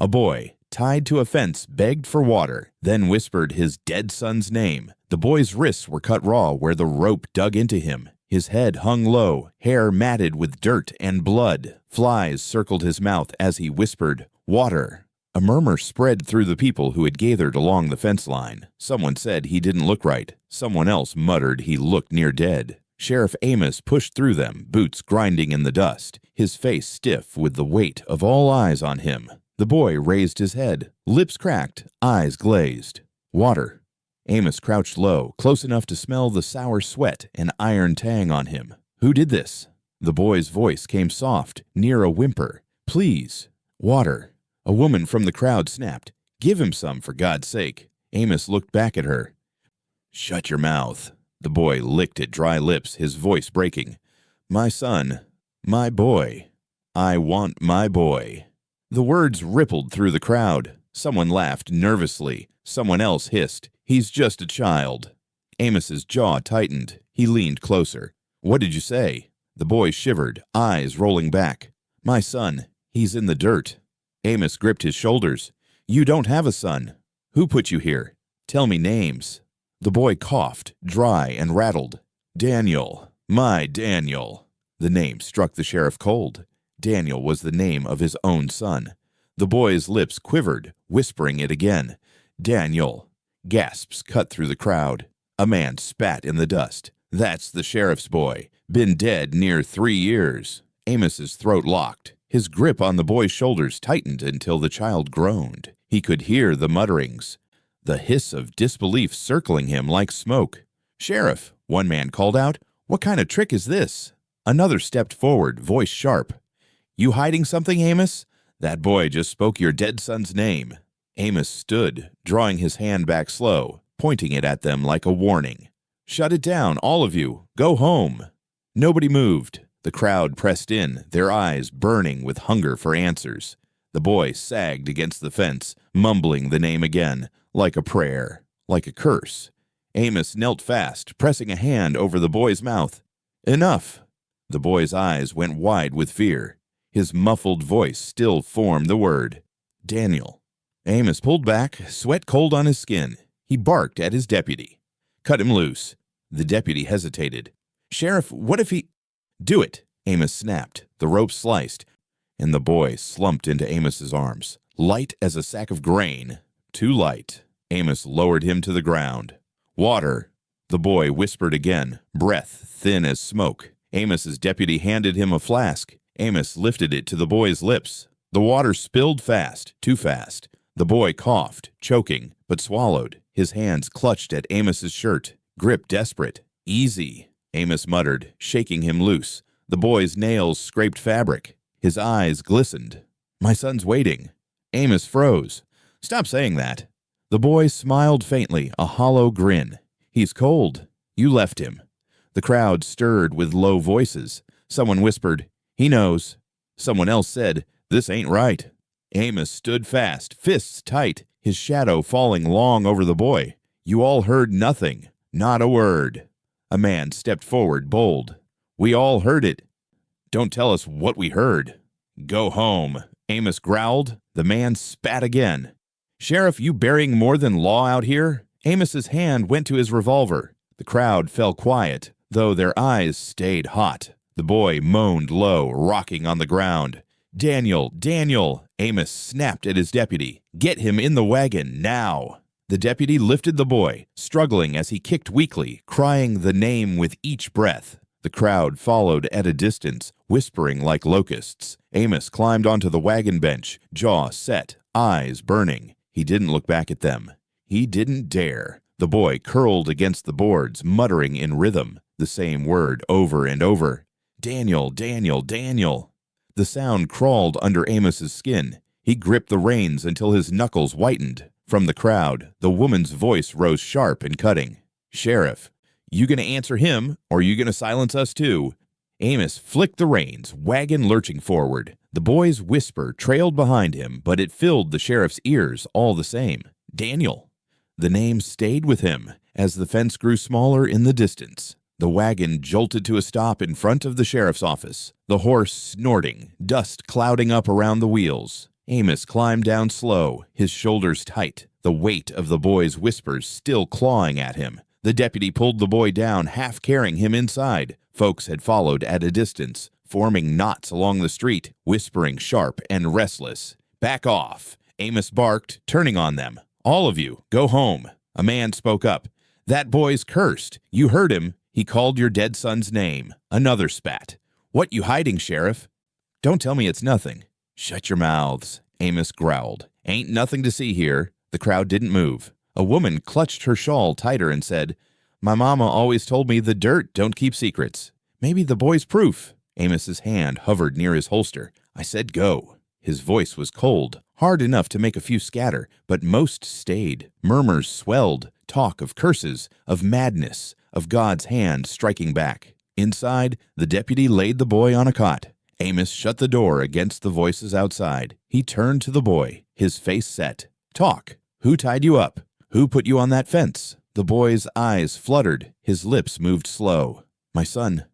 A boy, tied to a fence, begged for water, then whispered his dead son's name. The boy's wrists were cut raw where the rope dug into him. His head hung low, hair matted with dirt and blood. Flies circled his mouth as he whispered, "Water." A murmur spread through the people who had gathered along the fence line. Someone said he didn't look right. Someone else muttered he looked near dead. Sheriff Amos pushed through them, boots grinding in the dust, his face stiff with the weight of all eyes on him. The boy raised his head, lips cracked, eyes glazed. Water. Amos crouched low, close enough to smell the sour sweat and iron tang on him. Who did this? The boy's voice came soft, near a whimper. "Please, water." A woman from the crowd snapped, "Give him some, for God's sake." Amos looked back at her. "Shut your mouth." The boy licked at dry lips, his voice breaking. "My son, my boy. I want my boy." The words rippled through the crowd. Someone laughed nervously. Someone else hissed, "He's just a child." Amos's jaw tightened. He leaned closer. "What did you say?" The boy shivered, eyes rolling back. "My son, he's in the dirt." Amos gripped his shoulders. "You don't have a son. Who put you here? Tell me names." The boy coughed, dry and rattled. "Daniel, my Daniel." The name struck the sheriff cold. Daniel was the name of his own son. The boy's lips quivered, whispering it again. "Daniel." Gasps cut through the crowd. A man spat in the dust. "That's the sheriff's boy. Been dead near 3 years." Amos's throat locked. His grip on the boy's shoulders tightened until the child groaned. He could hear the mutterings, the hiss of disbelief circling him like smoke. "Sheriff," one man called out, "what kind of trick is this?" Another stepped forward, voice sharp. "You hiding something, Amos? That boy just spoke your dead son's name." Amos stood, drawing his hand back slow, pointing it at them like a warning. "Shut it down, all of you. Go home." Nobody moved. The crowd pressed in, their eyes burning with hunger for answers. The boy sagged against the fence, mumbling the name again, like a prayer, like a curse. Amos knelt fast, pressing a hand over the boy's mouth. "Enough." The boy's eyes went wide with fear. His muffled voice still formed the word. "Daniel." Amos pulled back, sweat cold on his skin. He barked at his deputy. "Cut him loose." The deputy hesitated. "Sheriff, what if he—" "Do it," Amos snapped. The rope sliced, and the boy slumped into Amos's arms, light as a sack of grain. Too light. Amos lowered him to the ground. "Water." The boy whispered again, breath thin as smoke. Amos's deputy handed him a flask. Amos lifted it to the boy's lips. The water spilled fast, too fast. The boy coughed, choking, but swallowed. His hands clutched at Amos's shirt, grip desperate. "Easy," Amos muttered, shaking him loose. The boy's nails scraped fabric. His eyes glistened. "My son's waiting." Amos froze. "Stop saying that." The boy smiled faintly, a hollow grin. "He's cold. You left him." The crowd stirred with low voices. Someone whispered, "He knows." Someone else said, "This ain't right." Amos stood fast, fists tight, his shadow falling long over the boy. "You all heard nothing. Not a word." A man stepped forward, bold. "We all heard it." "Don't tell us what we heard." "Go home," Amos growled. The man spat again. "Sheriff, you burying more than law out here?" Amos's hand went to his revolver. The crowd fell quiet, though their eyes stayed hot. The boy moaned low, rocking on the ground. "Daniel, Daniel!" Amos snapped at his deputy. "Get him in the wagon, now!" The deputy lifted the boy, struggling as he kicked weakly, crying the name with each breath. The crowd followed at a distance, whispering like locusts. Amos climbed onto the wagon bench, jaw set, eyes burning. He didn't look back at them. He didn't dare. The boy curled against the boards, muttering in rhythm, the same word over and over. "Daniel, Daniel, Daniel." The sound crawled under Amos's skin. He gripped the reins until his knuckles whitened. From the crowd, the woman's voice rose sharp and cutting. "Sheriff, you gonna answer him, or you gonna silence us too?" Amos flicked the reins, wagon lurching forward. The boy's whisper trailed behind him, but it filled the sheriff's ears all the same. Daniel. The name stayed with him as the fence grew smaller in the distance. The wagon jolted to a stop in front of the sheriff's office, the horse snorting, dust clouding up around the wheels. Amos climbed down slow, his shoulders tight, the weight of the boy's whispers still clawing at him. The deputy pulled the boy down, half carrying him inside. Folks had followed at a distance, forming knots along the street, whispering sharp and restless. "Back off!" Amos barked, turning on them. "All of you, go home." A man spoke up. "That boy's cursed. You heard him. He called your dead son's name." Another spat. "What you hiding, Sheriff?" "Don't tell me it's nothing." "Shut your mouths," Amos growled. "Ain't nothing to see here." The crowd didn't move. A woman clutched her shawl tighter and said, "My mama always told me the dirt don't keep secrets." "Maybe the boy's proof." Amos's hand hovered near his holster. "I said go." His voice was cold, hard enough to make a few scatter, but most stayed. Murmurs swelled, talk of curses, of madness, of God's hand striking back. Inside, the deputy laid the boy on a cot. Amos shut the door against the voices outside. He turned to the boy, his face set. "Talk. Who tied you up? Who put you on that fence?" The boy's eyes fluttered. His lips moved slow. "My son,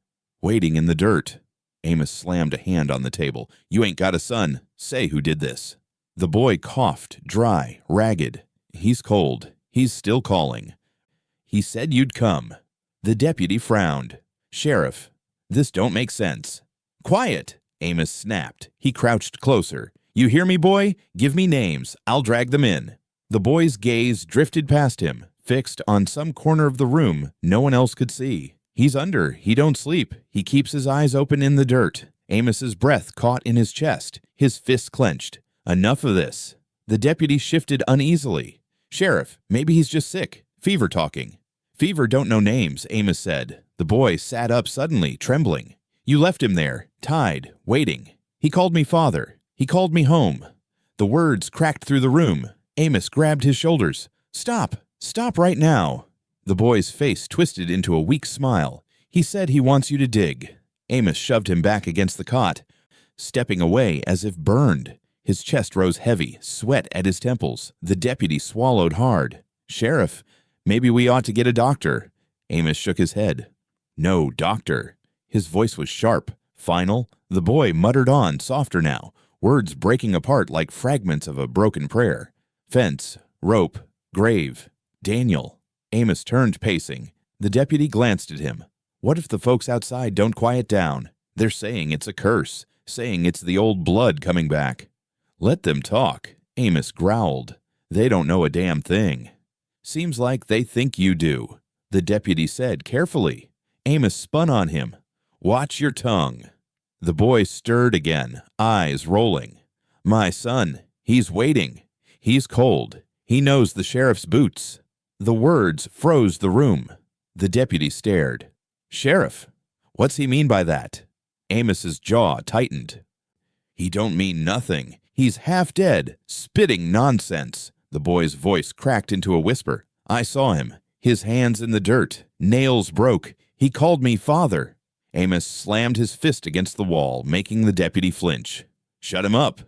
waiting in the dirt." Amos slammed a hand on the table. "You ain't got a son. Say who did this." The boy coughed, dry, ragged. "He's cold. He's still calling." "He said you'd come." The deputy frowned. "Sheriff, this don't make sense." "Quiet!" Amos snapped. He crouched closer. "You hear me, boy? Give me names. I'll drag them in." The boy's gaze drifted past him, fixed on some corner of the room no one else could see. "He's under. He don't sleep. He keeps his eyes open in the dirt." Amos's breath caught in his chest, his fists clenched. "Enough of this." The deputy shifted uneasily. "Sheriff, maybe he's just sick. Fever talking." "Fever don't know names," Amos said. The boy sat up suddenly, trembling. "You left him there, tied, waiting. He called me father. He called me home." The words cracked through the room. Amos grabbed his shoulders. "Stop! Stop right now!" The boy's face twisted into a weak smile. "He said he wants you to dig." Amos shoved him back against the cot, stepping away as if burned. His chest rose heavy, sweat at his temples. The deputy swallowed hard. "Sheriff, maybe we ought to get a doctor." Amos shook his head. "No doctor." His voice was sharp, final. The boy muttered on, softer now, words breaking apart like fragments of a broken prayer. "Fence, rope, grave, Daniel." Amos turned pacing. The deputy glanced at him. "What if the folks outside don't quiet down? They're saying it's a curse, saying it's the old blood coming back." "Let them talk," Amos growled. "They don't know a damn thing." "Seems like they think you do," the deputy said carefully. Amos spun on him. "Watch your tongue." The boy stirred again, eyes rolling. "My son, he's waiting. He's cold. He knows the sheriff's boots." The words froze the room. The deputy stared. "Sheriff, what's he mean by that?" Amos's jaw tightened. "He don't mean nothing. He's half dead, spitting nonsense." The boy's voice cracked into a whisper. "I saw him. His hands in the dirt. Nails broke. He called me father." Amos slammed his fist against the wall, making the deputy flinch. "Shut him up."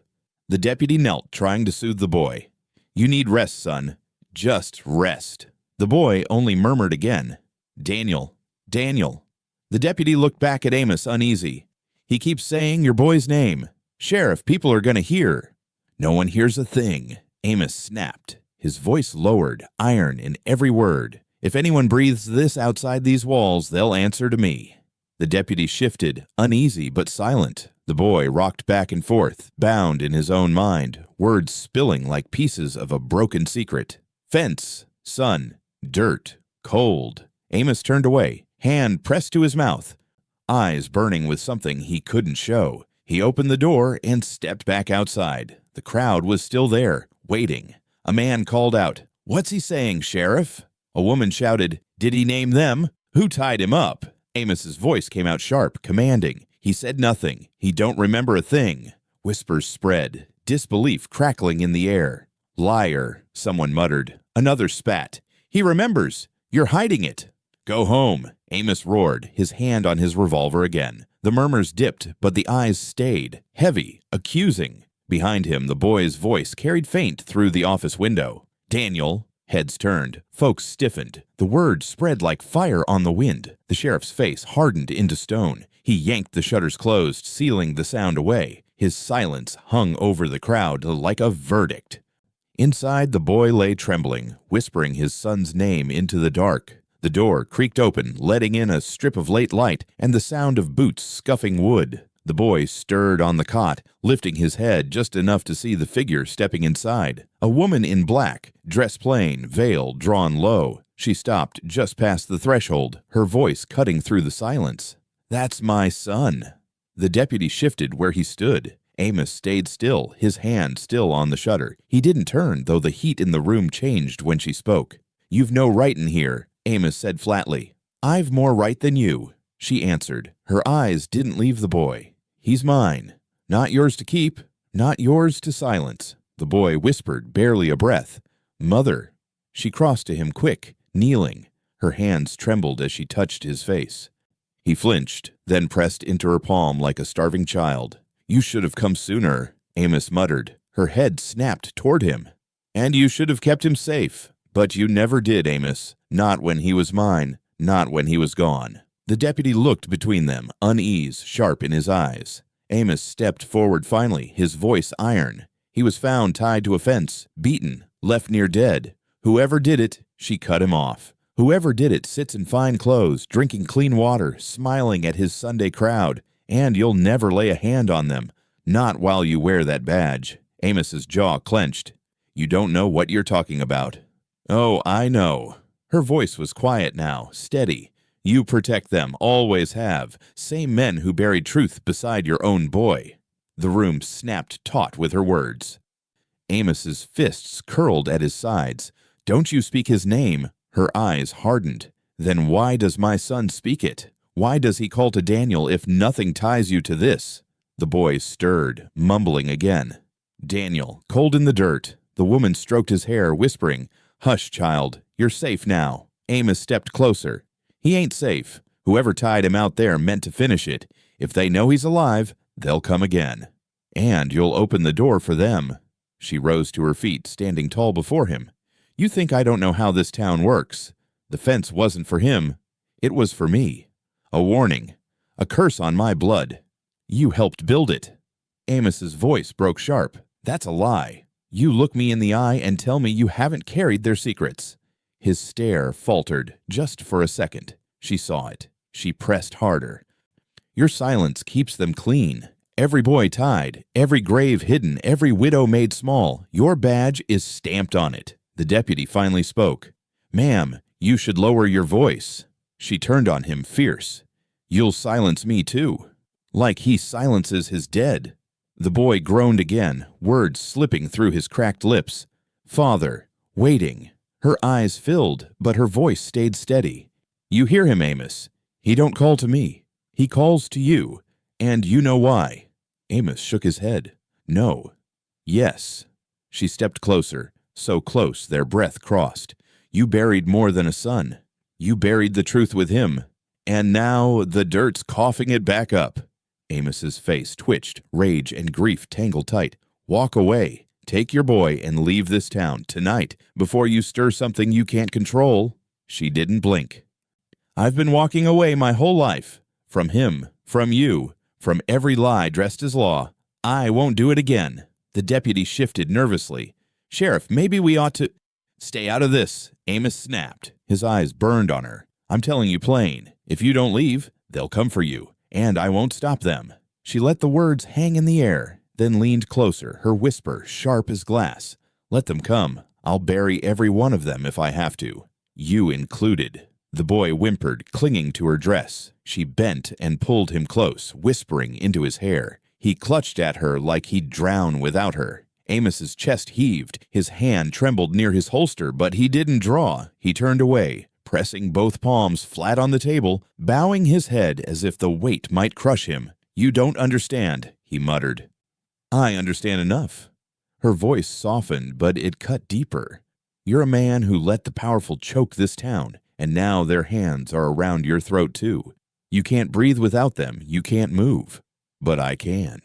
The deputy knelt, trying to soothe the boy. "You need rest, son. Just rest." The boy only murmured again. "Daniel, Daniel." The deputy looked back at Amos uneasy. "He keeps saying your boy's name. Sheriff, people are going to hear." "No one hears a thing," Amos snapped. His voice lowered, iron in every word. "If anyone breathes this outside these walls, they'll answer to me." The deputy shifted, uneasy but silent. The boy rocked back and forth, bound in his own mind, words spilling like pieces of a broken secret. "Fence, sun, dirt, cold." Amos turned away, hand pressed to his mouth, eyes burning with something he couldn't show. He opened the door and stepped back outside. The crowd was still there, waiting. A man called out, "What's he saying, Sheriff?" A woman shouted, "Did he name them? Who tied him up?" Amos's voice came out sharp, commanding. "He said nothing. He don't remember a thing." Whispers spread, disbelief crackling in the air. "Liar," someone muttered. Another spat. "He remembers. You're hiding it." "Go home," Amos roared, his hand on his revolver again. The murmurs dipped, but the eyes stayed, heavy, accusing. Behind him, the boy's voice carried faint through the office window. "Daniel." Heads turned. Folks stiffened. The words spread like fire on the wind. The sheriff's face hardened into stone. He yanked the shutters closed, sealing the sound away. His silence hung over the crowd like a verdict. Inside, the boy lay trembling, whispering his son's name into the dark. The door creaked open, letting in a strip of late light and the sound of boots scuffing wood. The boy stirred on the cot, lifting his head just enough to see the figure stepping inside. A woman in black, dress plain, veil drawn low. She stopped just past the threshold, her voice cutting through the silence. "That's my son." The deputy shifted where he stood. Amos stayed still, his hand still on the shutter. He didn't turn, though the heat in the room changed when she spoke. "You've no right in here," Amos said flatly. "I've more right than you," she answered. Her eyes didn't leave the boy. "He's mine. Not yours to keep, not yours to silence." The boy whispered, barely a breath. "Mother." She crossed to him quick, kneeling. Her hands trembled as she touched his face. He flinched, then pressed into her palm like a starving child. "You should have come sooner," Amos muttered. Her head snapped toward him. "And you should have kept him safe. But you never did, Amos. Not when he was mine, not when he was gone." The deputy looked between them, unease sharp in his eyes. Amos stepped forward finally, his voice iron. He was found tied to a fence, beaten, left near dead. Whoever did it, she cut him off. Whoever did it sits in fine clothes, drinking clean water, smiling at his Sunday crowd, and you'll never lay a hand on them, not while you wear that badge. Amos's jaw clenched. "You don't know what you're talking about." "Oh, I know." Her voice was quiet now, steady. "You protect them, always have. Same men who buried truth beside your own boy." The room snapped taut with her words. Amos's fists curled at his sides. "Don't you speak his name." Her eyes hardened. "Then why does my son speak it? Why does he call to Daniel if nothing ties you to this?" The boy stirred, mumbling again. "Daniel, cold in the dirt." The woman stroked his hair, whispering, "Hush, child. You're safe now." Amos stepped closer. "He ain't safe. Whoever tied him out there meant to finish it. If they know he's alive, they'll come again. And you'll open the door for them." She rose to her feet, standing tall before him. "You think I don't know how this town works. The fence wasn't for him. It was for me. A warning. A curse on my blood. You helped build it." Amos's voice broke sharp. "That's a lie. You look me in the eye and tell me you haven't carried their secrets." His stare faltered, just for a second. She saw it. She pressed harder. "Your silence keeps them clean. Every boy tied, every grave hidden, every widow made small. Your badge is stamped on it." The deputy finally spoke. "Ma'am, you should lower your voice." She turned on him, fierce. "You'll silence me too." Like he silences his dead. The boy groaned again, words slipping through his cracked lips. "Father," waiting. Her eyes filled, but her voice stayed steady. "You hear him, Amos. He don't call to me. He calls to you. And you know why." Amos shook his head. "No." "Yes." She stepped closer, so close their breath crossed. "You buried more than a son. You buried the truth with him. And now the dirt's coughing it back up." Amos's face twitched, rage and grief tangled tight. "Walk away. Take your boy and leave this town tonight before you stir something you can't control." She didn't blink. "I've been walking away my whole life. From him, from you, from every lie dressed as law. I won't do it again." The deputy shifted nervously. "Sheriff, maybe we ought to—" "Stay out of this," Amos snapped. His eyes burned on her. "I'm telling you plain. If you don't leave, they'll come for you, and I won't stop them." She let the words hang in the air, then leaned closer, her whisper sharp as glass. "Let them come. I'll bury every one of them if I have to. You included." The boy whimpered, clinging to her dress. She bent and pulled him close, whispering into his hair. He clutched at her like he'd drown without her. Amos's chest heaved. His hand trembled near his holster, but he didn't draw. He turned away, pressing both palms flat on the table, bowing his head as if the weight might crush him. "You don't understand," he muttered. "I understand enough." Her voice softened, but it cut deeper. "You're a man who let the powerful choke this town, and now their hands are around your throat too. You can't breathe without them, you can't move. But I can."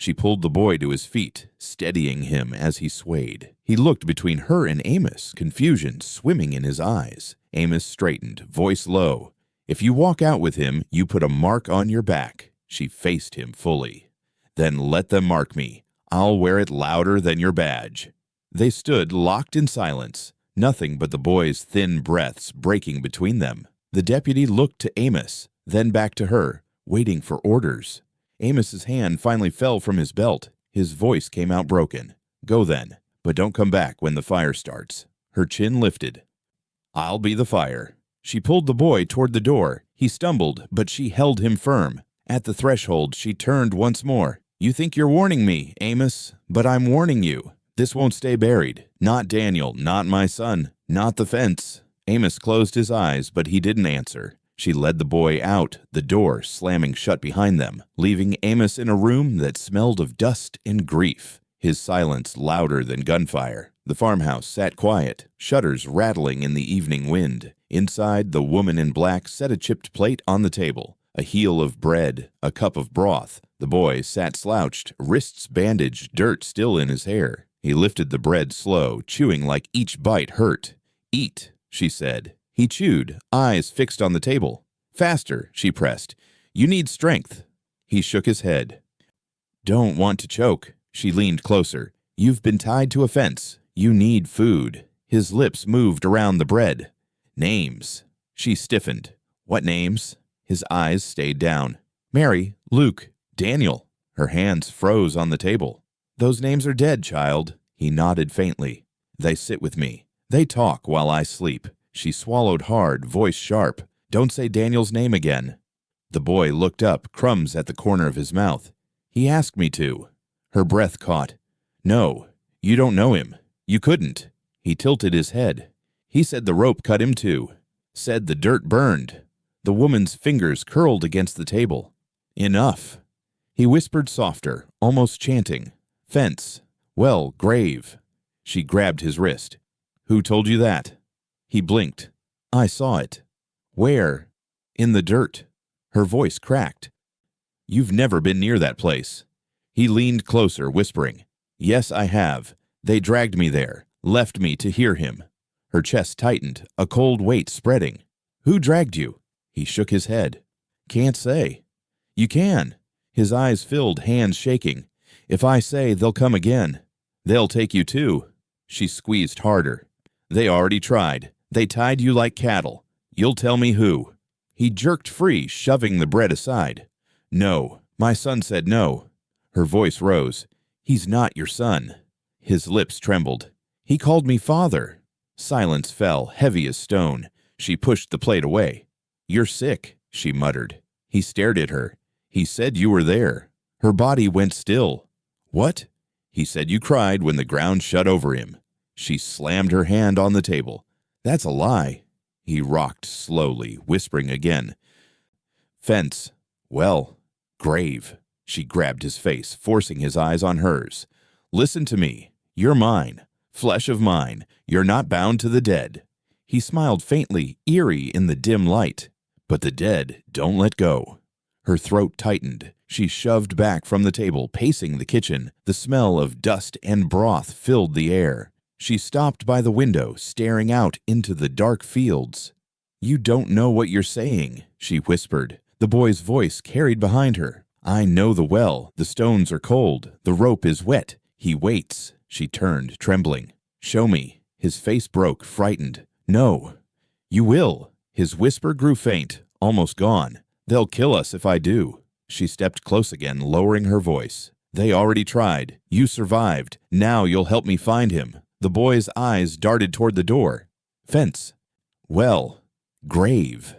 She pulled the boy to his feet, steadying him as he swayed. He looked between her and Amos, confusion swimming in his eyes. Amos straightened, voice low. "If you walk out with him, you put a mark on your back." She faced him fully. Then let them mark me. I'll wear it louder than your badge." They stood locked in silence, nothing but the boy's thin breaths breaking between them. The deputy looked to Amos, then back to her, waiting for orders. Amos's hand finally fell from his belt. His voice came out broken. "Go then, but don't come back when the fire starts." Her chin lifted. "I'll be the fire." She pulled the boy toward the door. He stumbled, but she held him firm. At the threshold, she turned once more. "You think you're warning me, Amos, but I'm warning you. This won't stay buried. Not Daniel, not my son, not the fence." Amos closed his eyes, but he didn't answer. She led the boy out, the door slamming shut behind them, leaving Amos in a room that smelled of dust and grief, his silence louder than gunfire. The farmhouse sat quiet, shutters rattling in the evening wind. Inside, the woman in black set a chipped plate on the table, a heel of bread, a cup of broth. The boy sat slouched, wrists bandaged, dirt still in his hair. He lifted the bread slow, chewing like each bite hurt. "Eat," she said. He chewed, eyes fixed on the table. "Faster," she pressed. "You need strength." He shook his head. "Don't want to choke." She leaned closer. "You've been tied to a fence. You need food." His lips moved around the bread. "Names." She stiffened. "What names?" His eyes stayed down. "Mary, Luke, Daniel." Her hands froze on the table. "Those names are dead, child." He nodded faintly. "They sit with me. They talk while I sleep." She swallowed hard, voice sharp. "Don't say Daniel's name again." The boy looked up, crumbs at the corner of his mouth. "He asked me to." Her breath caught. "No, you don't know him. You couldn't." He tilted his head. "He said the rope cut him too. Said the dirt burned." The woman's fingers curled against the table. "Enough." He whispered softer, almost chanting. "Fence. Well, grave." She grabbed his wrist. "Who told you that?" He blinked. "I saw it." "Where?" "In the dirt." Her voice cracked. "You've never been near that place." He leaned closer, whispering. "Yes, I have. They dragged me there, left me to hear him." Her chest tightened, a cold weight spreading. "Who dragged you?" He shook his head. "Can't say." "You can." His eyes filled, hands shaking. "If I say, they'll come again. They'll take you too." She squeezed harder. "They already tried. They tied you like cattle. You'll tell me who." He jerked free, shoving the bread aside. "No, my son said no." Her voice rose. "He's not your son." His lips trembled. "He called me father." Silence fell, heavy as stone. She pushed the plate away. "You're sick," she muttered. He stared at her. "He said you were there." Her body went still. "What?" "He said you cried when the ground shut over him." She slammed her hand on the table. "That's a lie." He rocked slowly, whispering again. "Fence. Well, grave." She grabbed his face, forcing his eyes on hers. "Listen to me. You're mine. Flesh of mine. You're not bound to the dead." He smiled faintly, eerie in the dim light. "But the dead don't let go." Her throat tightened. She shoved back from the table, pacing the kitchen. The smell of dust and broth filled the air. She stopped by the window, staring out into the dark fields. "You don't know what you're saying," she whispered. The boy's voice carried behind her. "I know the well. The stones are cold. The rope is wet. He waits." She turned, trembling. "Show me." His face broke, frightened. "No." "You will." His whisper grew faint, almost gone. "They'll kill us if I do." She stepped close again, lowering her voice. "They already tried. You survived. Now you'll help me find him." The boy's eyes darted toward the door. "Fence. Well, grave."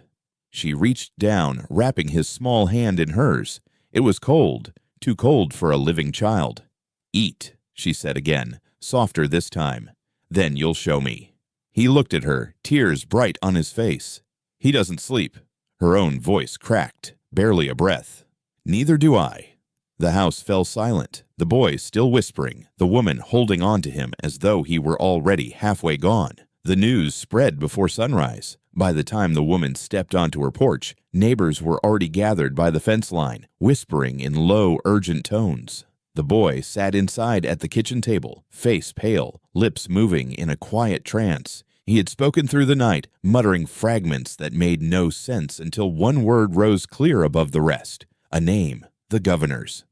She reached down, wrapping his small hand in hers. It was cold, too cold for a living child. "Eat," she said again, softer this time. "Then you'll show me." He looked at her, tears bright on his face. "He doesn't sleep." Her own voice cracked, barely a breath. "Neither do I." The house fell silent, the boy still whispering, the woman holding on to him as though he were already halfway gone. The news spread before sunrise. By the time the woman stepped onto her porch, neighbors were already gathered by the fence line, whispering in low, urgent tones. The boy sat inside at the kitchen table, face pale, lips moving in a quiet trance. He had spoken through the night, muttering fragments that made no sense until one word rose clear above the rest. A name, the governor's.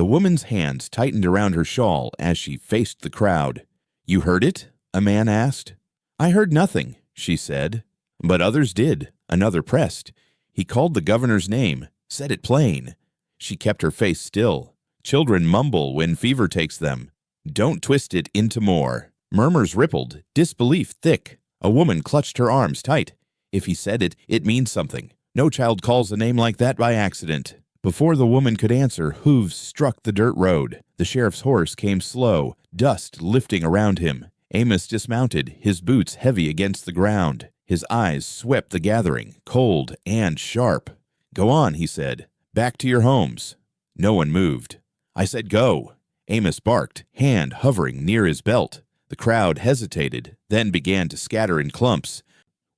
The woman's hands tightened around her shawl as she faced the crowd. "You heard it?" a man asked. "I heard nothing," she said. "But others did," another pressed. "He called the governor's name, said it plain." She kept her face still. Children mumble when fever takes them. Don't twist it into more. Murmurs rippled, disbelief thick. A woman clutched her arms tight. If he said it, it means something. No child calls a name like that by accident. Before the woman could answer, hooves struck the dirt road. The sheriff's horse came slow, dust lifting around him. Amos dismounted, his boots heavy against the ground. His eyes swept the gathering, cold and sharp. "Go on," he said. "Back to your homes." No one moved. "I said go." Amos barked, hand hovering near his belt. The crowd hesitated, then began to scatter in clumps,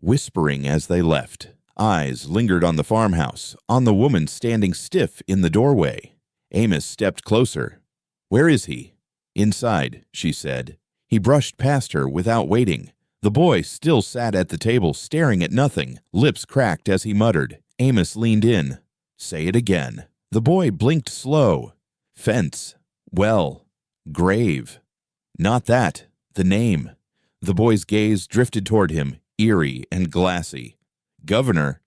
whispering as they left. Eyes lingered on the farmhouse, on the woman standing stiff in the doorway. Amos stepped closer. "Where is he?" "Inside," she said. He brushed past her without waiting. The boy still sat at the table staring at nothing, lips cracked as he muttered. Amos leaned in. "Say it again." The boy blinked slow. "Fence. Well. Grave." "Not that. The name." The boy's gaze drifted toward him, eerie and glassy. "Governor."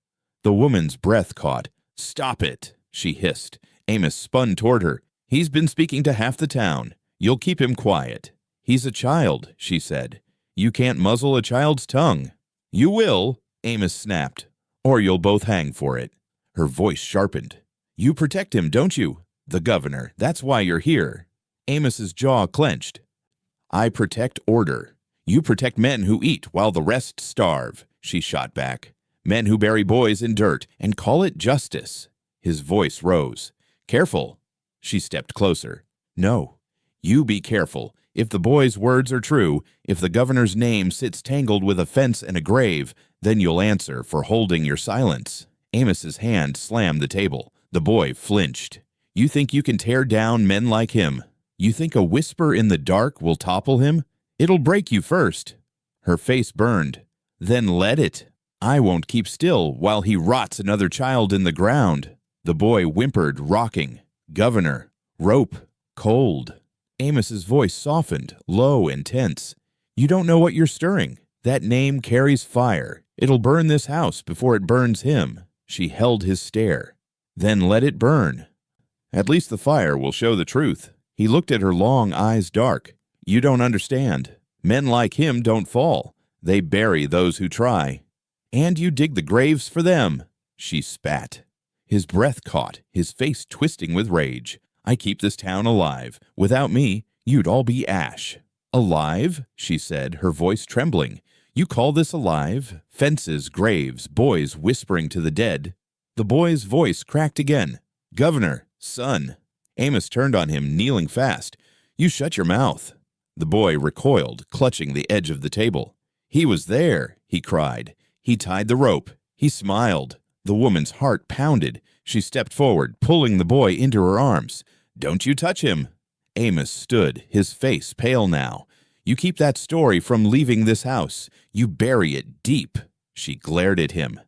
The woman's breath caught. "Stop it," she hissed. Amos spun toward her. "He's been speaking to half the town. You'll keep him quiet." "He's a child," she said. "You can't muzzle a child's tongue." "You will," Amos snapped, "or you'll both hang for it." Her voice sharpened. "You protect him, don't you?" "The governor. That's why you're here." Amos's jaw clenched. "I protect order. You protect men who eat while the rest starve," she shot back. "Men who bury boys in dirt and call it justice." His voice rose. "Careful." She stepped closer. "No. You be careful. If the boy's words are true, if the governor's name sits tangled with a fence and a grave, then you'll answer for holding your silence." Amos's hand slammed the table. The boy flinched. "You think you can tear down men like him? You think a whisper in the dark will topple him? It'll break you first." Her face burned. "Then let it. I won't keep still while he rots another child in the ground." The boy whimpered, rocking. "Governor. Rope. Cold." Amos's voice softened, low and tense. "You don't know what you're stirring. That name carries fire. It'll burn this house before it burns him." She held his stare. "Then let it burn. At least the fire will show the truth." He looked at her long eyes dark. "You don't understand. Men like him don't fall. They bury those who try. And you dig the graves for them." She spat. His breath caught, his face twisting with rage. "I keep this town alive. Without me, you'd all be ash." "Alive?" she said, her voice trembling. "You call this alive? Fences, graves, boys whispering to the dead." The boy's voice cracked again. "Governor, son." Amos turned on him, kneeling fast. "You shut your mouth." The boy recoiled, clutching the edge of the table. "He was there," he cried. "He tied the rope." He smiled. The woman's heart pounded. She stepped forward, pulling the boy into her arms. "Don't you touch him." Amos stood, his face pale now. "You keep that story from leaving this house. You bury it deep." She glared at him.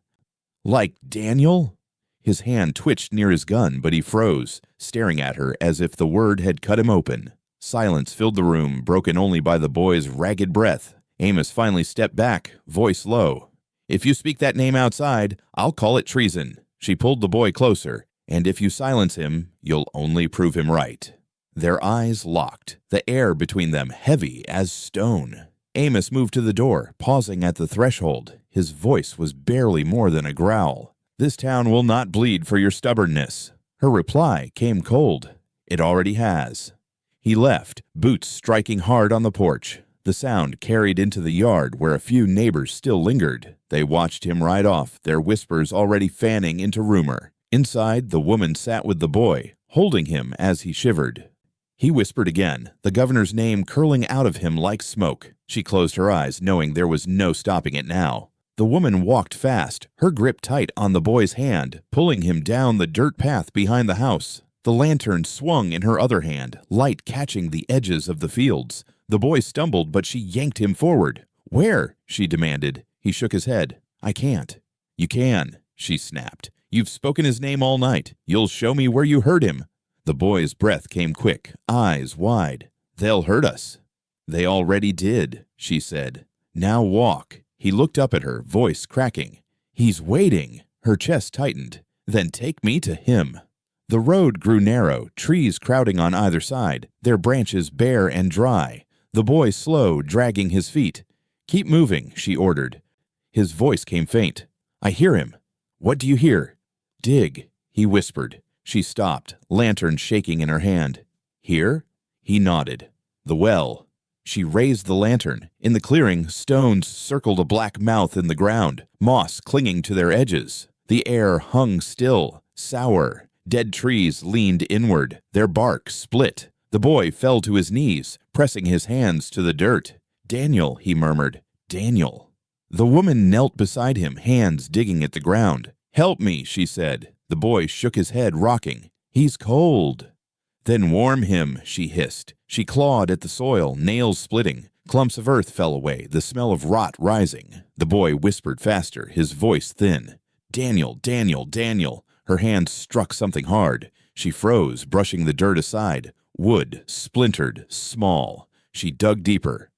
"Like Daniel?" His hand twitched near his gun, but he froze, staring at her as if the word had cut him open. Silence filled the room, broken only by the boy's ragged breath. Amos finally stepped back, voice low. "If you speak that name outside, I'll call it treason." She pulled the boy closer. "And if you silence him, you'll only prove him right." Their eyes locked, the air between them heavy as stone. Amos moved to the door, pausing at the threshold. His voice was barely more than a growl. "This town will not bleed for your stubbornness." Her reply came cold. "It already has." He left, boots striking hard on the porch. The sound carried into the yard where a few neighbors still lingered. They watched him ride off, their whispers already fanning into rumor. Inside, the woman sat with the boy, holding him as he shivered. He whispered again, the governor's name curling out of him like smoke. She closed her eyes, knowing there was no stopping it now. The woman walked fast, her grip tight on the boy's hand, pulling him down the dirt path behind the house. The lantern swung in her other hand, light catching the edges of the fields. The boy stumbled, but she yanked him forward. "Where?" she demanded. He shook his head. "I can't." "You can," she snapped. "You've spoken his name all night. You'll show me where you heard him." The boy's breath came quick, eyes wide. "They'll hurt us." "They already did," she said. "Now walk." He looked up at her, voice cracking. "He's waiting." Her chest tightened. "Then take me to him." The road grew narrow, trees crowding on either side, their branches bare and dry. The boy slow, dragging his feet. "Keep moving," she ordered. His voice came faint. "I hear him." "What do you hear?" "Dig," he whispered. She stopped, lantern shaking in her hand. "Here?" He nodded. "The well." She raised the lantern. In the clearing, stones circled a black mouth in the ground, moss clinging to their edges. The air hung still, sour. Dead trees leaned inward, their bark split. The boy fell to his knees, pressing his hands to the dirt. "Daniel," he murmured. "Daniel." The woman knelt beside him, hands digging at the ground. "Help me," she said. The boy shook his head, rocking. "He's cold." "Then warm him," she hissed. She clawed at the soil, nails splitting. Clumps of earth fell away, the smell of rot rising. The boy whispered faster, his voice thin. "Daniel, Daniel, Daniel." Her hand struck something hard. She froze, brushing the dirt aside. Wood, splintered, small. She dug deeper.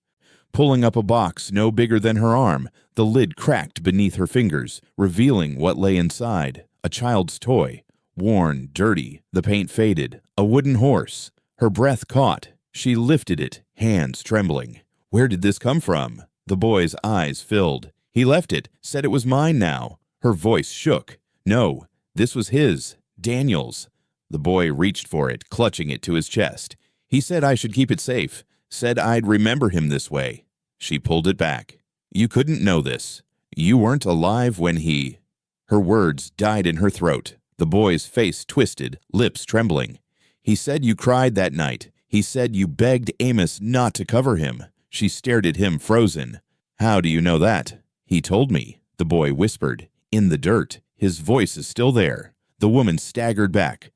Pulling up a box no bigger than her arm, the lid cracked beneath her fingers, revealing what lay inside. A child's toy. Worn, dirty, the paint faded. A wooden horse. Her breath caught. She lifted it, hands trembling. "Where did this come from?" The boy's eyes filled. "He left it, said it was mine now." Her voice shook. "No, this was his, Daniel's." The boy reached for it, clutching it to his chest. "He said I should keep it safe, said I'd remember him this way." She pulled it back. "You couldn't know this. You weren't alive when he—" Her words died in her throat. The boy's face twisted, lips trembling. "He said you cried that night. He said you begged Amos not to cover him." She stared at him, frozen. "How do you know that?" "He told me," the boy whispered. "In the dirt. His voice is still there." The woman staggered back,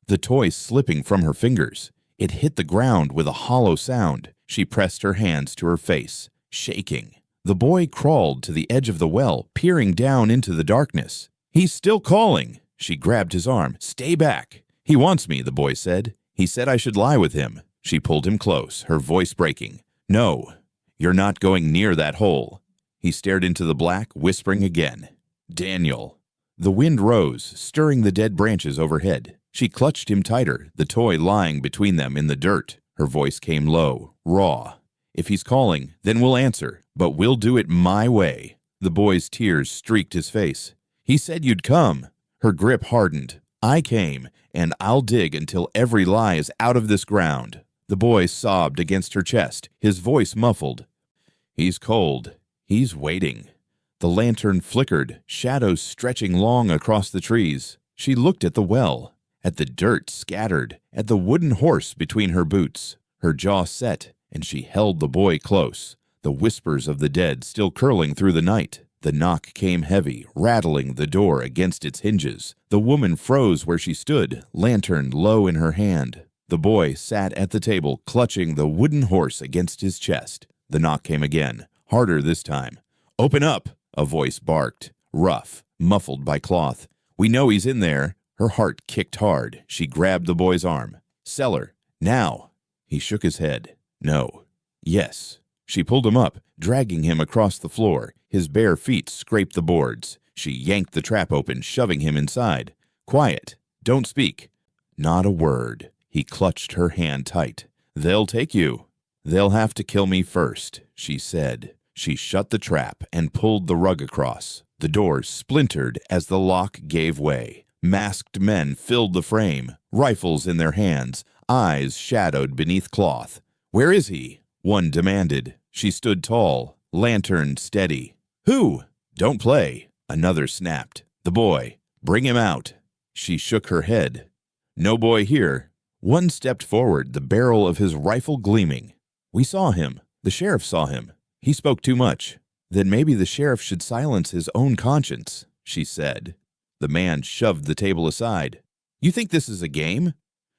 the toy slipping from her fingers. It hit the ground with a hollow sound. She pressed her hands to her face, shaking. The boy crawled to the edge of the well, peering down into the darkness. "He's still calling." She grabbed his arm. "Stay back." "He wants me," the boy said. "He said I should lie with him." She pulled him close, her voice breaking. "No, you're not going near that hole." He stared into the black, whispering again. "Daniel." The wind rose, stirring the dead branches overhead. She clutched him tighter, the toy lying between them in the dirt. Her voice came low, raw. "If he's calling, then we'll answer, but we'll do it my way." The boy's tears streaked his face. "He said you'd come." Her grip hardened. "I came, and I'll dig until every lie is out of this ground." The boy sobbed against her chest, his voice muffled. "He's cold. He's waiting." The lantern flickered, shadows stretching long across the trees. She looked at the well, at the dirt scattered, at the wooden horse between her boots. Her jaw set, and she held the boy close, the whispers of the dead still curling through the night. The knock came heavy, rattling the door against its hinges. The woman froze where she stood, lantern low in her hand. The boy sat at the table, clutching the wooden horse against his chest. The knock came again, harder this time. "Open up!" a voice barked, rough, muffled by cloth. "We know he's in there." Her heart kicked hard. She grabbed the boy's arm. "Cellar, now!" He shook his head. "No." "Yes." She pulled him up, dragging him across the floor. His bare feet scraped the boards. She yanked the trap open, shoving him inside. "Quiet. Don't speak." Not a word. He clutched her hand tight. "They'll take you." "They'll have to kill me first," she said. She shut the trap and pulled the rug across. The door splintered as the lock gave way. Masked men filled the frame, rifles in their hands, eyes shadowed beneath cloth. "Where is he?" one demanded. She stood tall, lantern steady. "Who?" "Don't play," another snapped. "The boy. Bring him out." She shook her head. "No boy here." One stepped forward, the barrel of his rifle gleaming. "We saw him. The sheriff saw him. He spoke too much." "Then maybe the sheriff should silence his own conscience," she said. The man shoved the table aside. "You think this is a game?"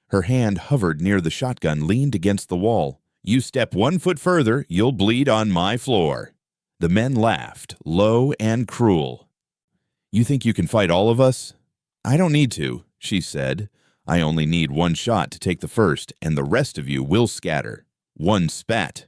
Her hand hovered near the shotgun, leaned against the wall. "You step 1 foot further, you'll bleed on my floor." The men laughed, low and cruel. "You think you can fight all of us?" "I don't need to," she said. I only need one shot to take the first, and the rest of you will scatter. One spat.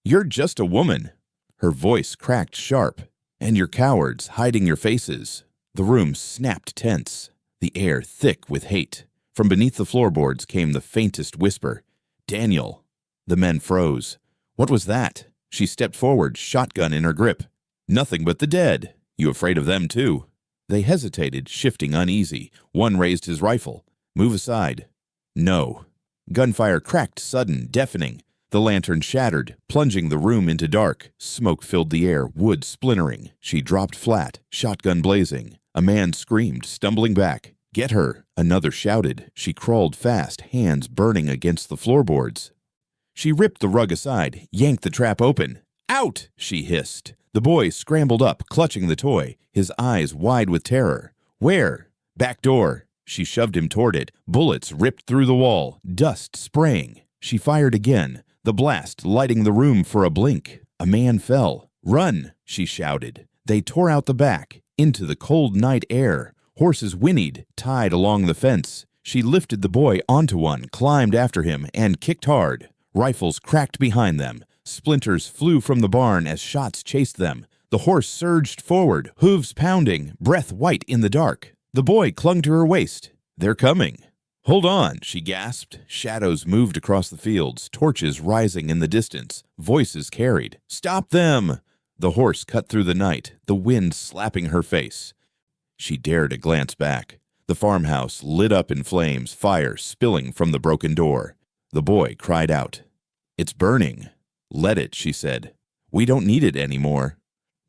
You're just a woman. Her voice cracked sharp. And you're cowards, hiding your faces. The room snapped tense, the air thick with hate. From beneath the floorboards came the faintest whisper. Daniel. The men froze. What was that? She stepped forward, shotgun in her grip. Nothing but the dead. You afraid of them too? They hesitated, shifting uneasy. One raised his rifle. Move aside. No. Gunfire cracked sudden, deafening. The lantern shattered, plunging the room into dark. Smoke filled the air, wood splintering. She dropped flat, shotgun blazing. A man screamed, stumbling back. Get her! Another shouted. She crawled fast, hands burning against the floorboards. She ripped the rug aside, yanked the trap open. Out! She hissed. The boy scrambled up, clutching the toy, his eyes wide with terror. Where? Back door. She shoved him toward it. Bullets ripped through the wall, dust spraying. She fired again, the blast lighting the room for a blink. A man fell. Run! She shouted. They tore out the back, into the cold night air. Horses whinnied, tied along the fence. She lifted the boy onto one, climbed after him, and kicked hard. Rifles cracked behind them. Splinters flew from the barn as shots chased them. The horse surged forward, hooves pounding, breath white in the dark. The boy clung to her waist. They're coming. Hold on, she gasped. Shadows moved across the fields, torches rising in the distance. Voices carried. Stop them! The horse cut through the night, the wind slapping her face. She dared a glance back. The farmhouse lit up in flames, fire spilling from the broken door. The boy cried out. It's burning. Let it, she said. We don't need it anymore.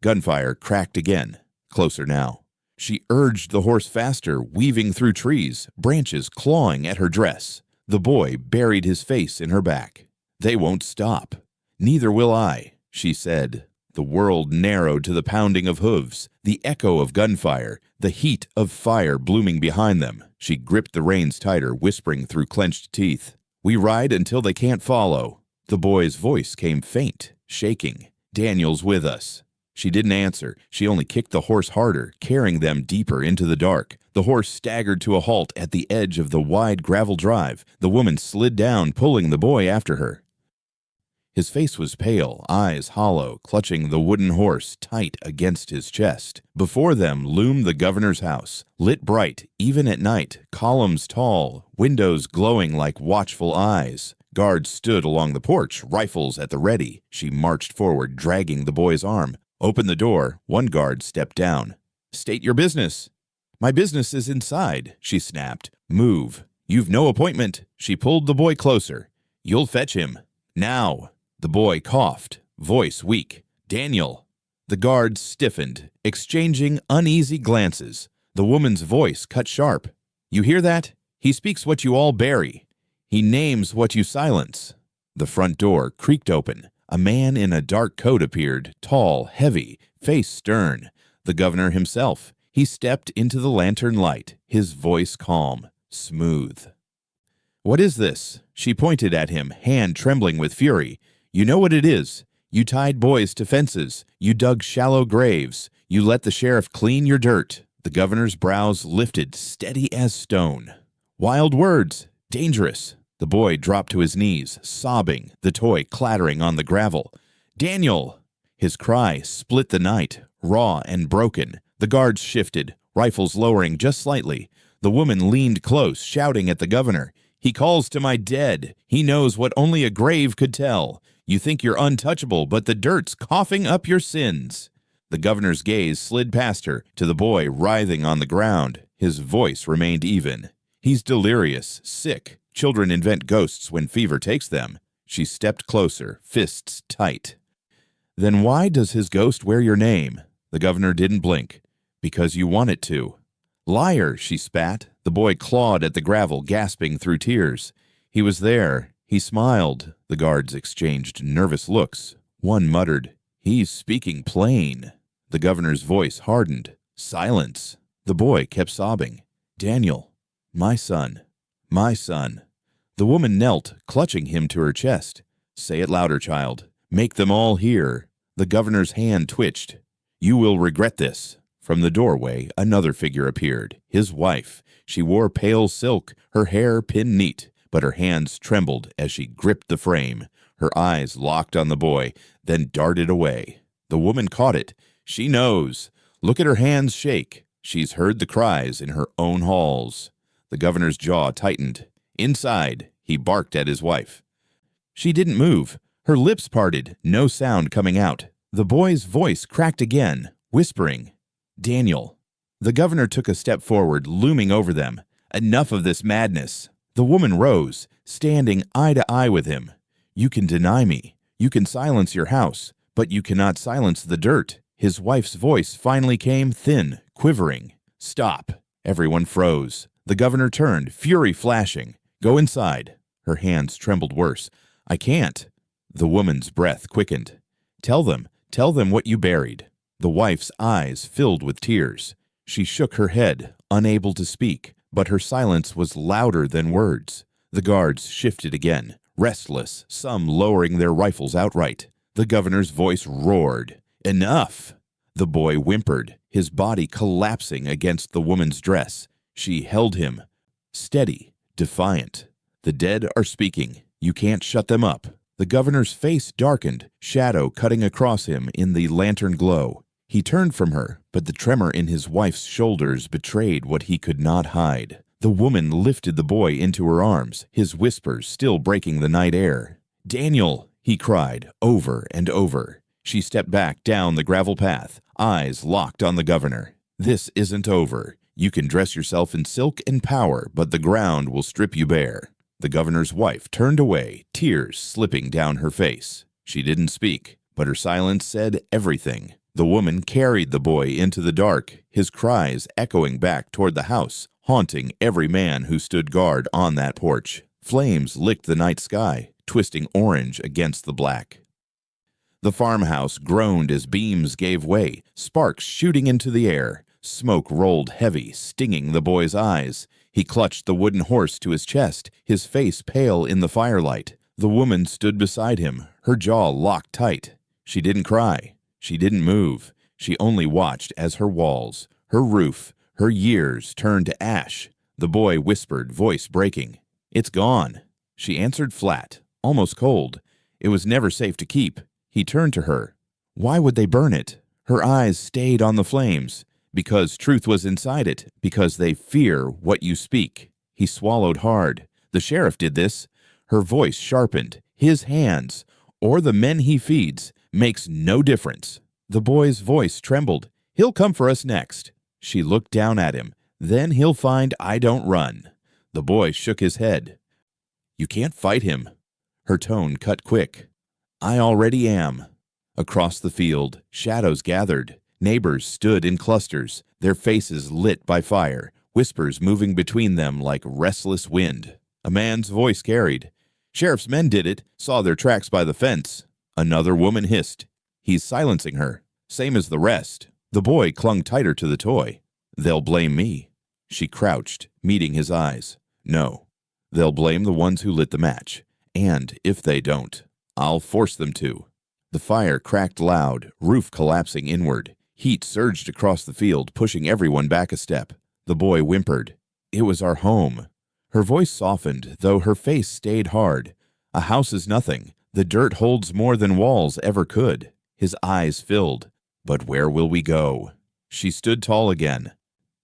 Gunfire cracked again, closer now. She urged the horse faster, weaving through trees, branches clawing at her dress. The boy buried his face in her back. They won't stop. Neither will I, she said. The world narrowed to the pounding of hooves, the echo of gunfire, the heat of fire blooming behind them. She gripped the reins tighter, whispering through clenched teeth. We ride until they can't follow. The boy's voice came faint, shaking. Daniel's with us. She didn't answer. She only kicked the horse harder, carrying them deeper into the dark. The horse staggered to a halt at the edge of the wide gravel drive. The woman slid down, pulling the boy after her. His face was pale, eyes hollow, clutching the wooden horse tight against his chest. Before them loomed the governor's house, lit bright, even at night, columns tall, windows glowing like watchful eyes. Guards stood along the porch, rifles at the ready. She marched forward, dragging the boy's arm. Open the door. One guard stepped down. State your business. My business is inside, she snapped. Move. You've no appointment. She pulled the boy closer. You'll fetch him. Now. The boy coughed, voice weak. Daniel. The guards stiffened, exchanging uneasy glances. The woman's voice cut sharp. You hear that? He speaks what you all bury. He names what you silence. The front door creaked open. A man in a dark coat appeared, tall, heavy, face stern. The governor himself. He stepped into the lantern light, his voice calm, smooth. What is this? She pointed at him, hand trembling with fury. You know what it is. You tied boys to fences. You dug shallow graves. You let the sheriff clean your dirt. The governor's brows lifted, steady as stone. Wild words. Dangerous. The boy dropped to his knees, sobbing, the toy clattering on the gravel. Daniel! His cry split the night, raw and broken. The guards shifted, rifles lowering just slightly. The woman leaned close, shouting at the governor. He calls to my dead. He knows what only a grave could tell. You think you're untouchable, but the dirt's coughing up your sins. The governor's gaze slid past her, to the boy writhing on the ground. His voice remained even. He's delirious, sick. Children invent ghosts when fever takes them. She stepped closer, fists tight. Then why does his ghost wear your name? The governor didn't blink. Because you want it to. Liar, she spat. The boy clawed at the gravel, gasping through tears. He was there. He smiled. The guards exchanged nervous looks. One muttered, He's speaking plain. The governor's voice hardened. Silence. The boy kept sobbing. Daniel, my son. My son. The woman knelt, clutching him to her chest. Say it louder, child. Make them all hear. The governor's hand twitched. You will regret this. From the doorway, another figure appeared, his wife. She wore pale silk, her hair pinned neat, but her hands trembled as she gripped the frame. Her eyes locked on the boy, then darted away. The woman caught it. She knows. Look at her hands shake. She's heard the cries in her own halls. The governor's jaw tightened. Inside, he barked at his wife. She didn't move. Her lips parted, no sound coming out. The boy's voice cracked again, whispering, "Daniel." The governor took a step forward, looming over them. Enough of this madness. The woman rose, standing eye to eye with him. "You can deny me. You can silence your house, but you cannot silence the dirt." His wife's voice finally came, thin, quivering. "Stop." Everyone froze. The governor turned, fury flashing. "Go inside." Her hands trembled worse. "I can't." The woman's breath quickened. Tell them what you buried." The wife's eyes filled with tears. She shook her head, unable to speak, but her silence was louder than words. The guards shifted again, restless, some lowering their rifles outright. The governor's voice roared. "Enough!" The boy whimpered, his body collapsing against the woman's dress. She held him, steady, defiant. "The dead are speaking. You can't shut them up." The governor's face darkened, shadow cutting across him in the lantern glow. He turned from her, but the tremor in his wife's shoulders betrayed what he could not hide. The woman lifted the boy into her arms, his whispers still breaking the night air. "Daniel!" he cried, over and over. She stepped back down the gravel path, eyes locked on the governor. "This isn't over. You can dress yourself in silk and power, but the ground will strip you bare." The governor's wife turned away, tears slipping down her face. She didn't speak, but her silence said everything. The woman carried the boy into the dark, his cries echoing back toward the house, haunting every man who stood guard on that porch. Flames licked the night sky, twisting orange against the black. The farmhouse groaned as beams gave way, sparks shooting into the air. Smoke rolled heavy, stinging the boy's eyes. He clutched the wooden horse to his chest, his face pale in the firelight. The woman stood beside him, her jaw locked tight. She didn't cry. She didn't move. She only watched as her walls, her roof, her years turned to ash. The boy whispered, voice breaking, "It's gone." She answered flat, almost cold. It was never safe to keep. He turned to her. "Why would they burn it?" Her eyes stayed on the flames. "Because truth was inside it, because they fear what you speak." He swallowed hard. "The sheriff did this." Her voice sharpened. "His hands, or the men he feeds, makes no difference." The boy's voice trembled. "He'll come for us next." She looked down at him. "Then he'll find I don't run." The boy shook his head. "You can't fight him." Her tone cut quick. "I already am." Across the field, shadows gathered. Neighbors stood in clusters, their faces lit by fire, whispers moving between them like restless wind. A man's voice carried. "Sheriff's men did it, saw their tracks by the fence." Another woman hissed. "He's silencing her, same as the rest." The boy clung tighter to the toy. "They'll blame me." She crouched, meeting his eyes. "No, they'll blame the ones who lit the match. And if they don't, I'll force them to." The fire cracked loud, roof collapsing inward. Heat surged across the field, pushing everyone back a step. The boy whimpered. "It was our home." Her voice softened, though her face stayed hard. "A house is nothing. The dirt holds more than walls ever could." His eyes filled. "But where will we go?" She stood tall again,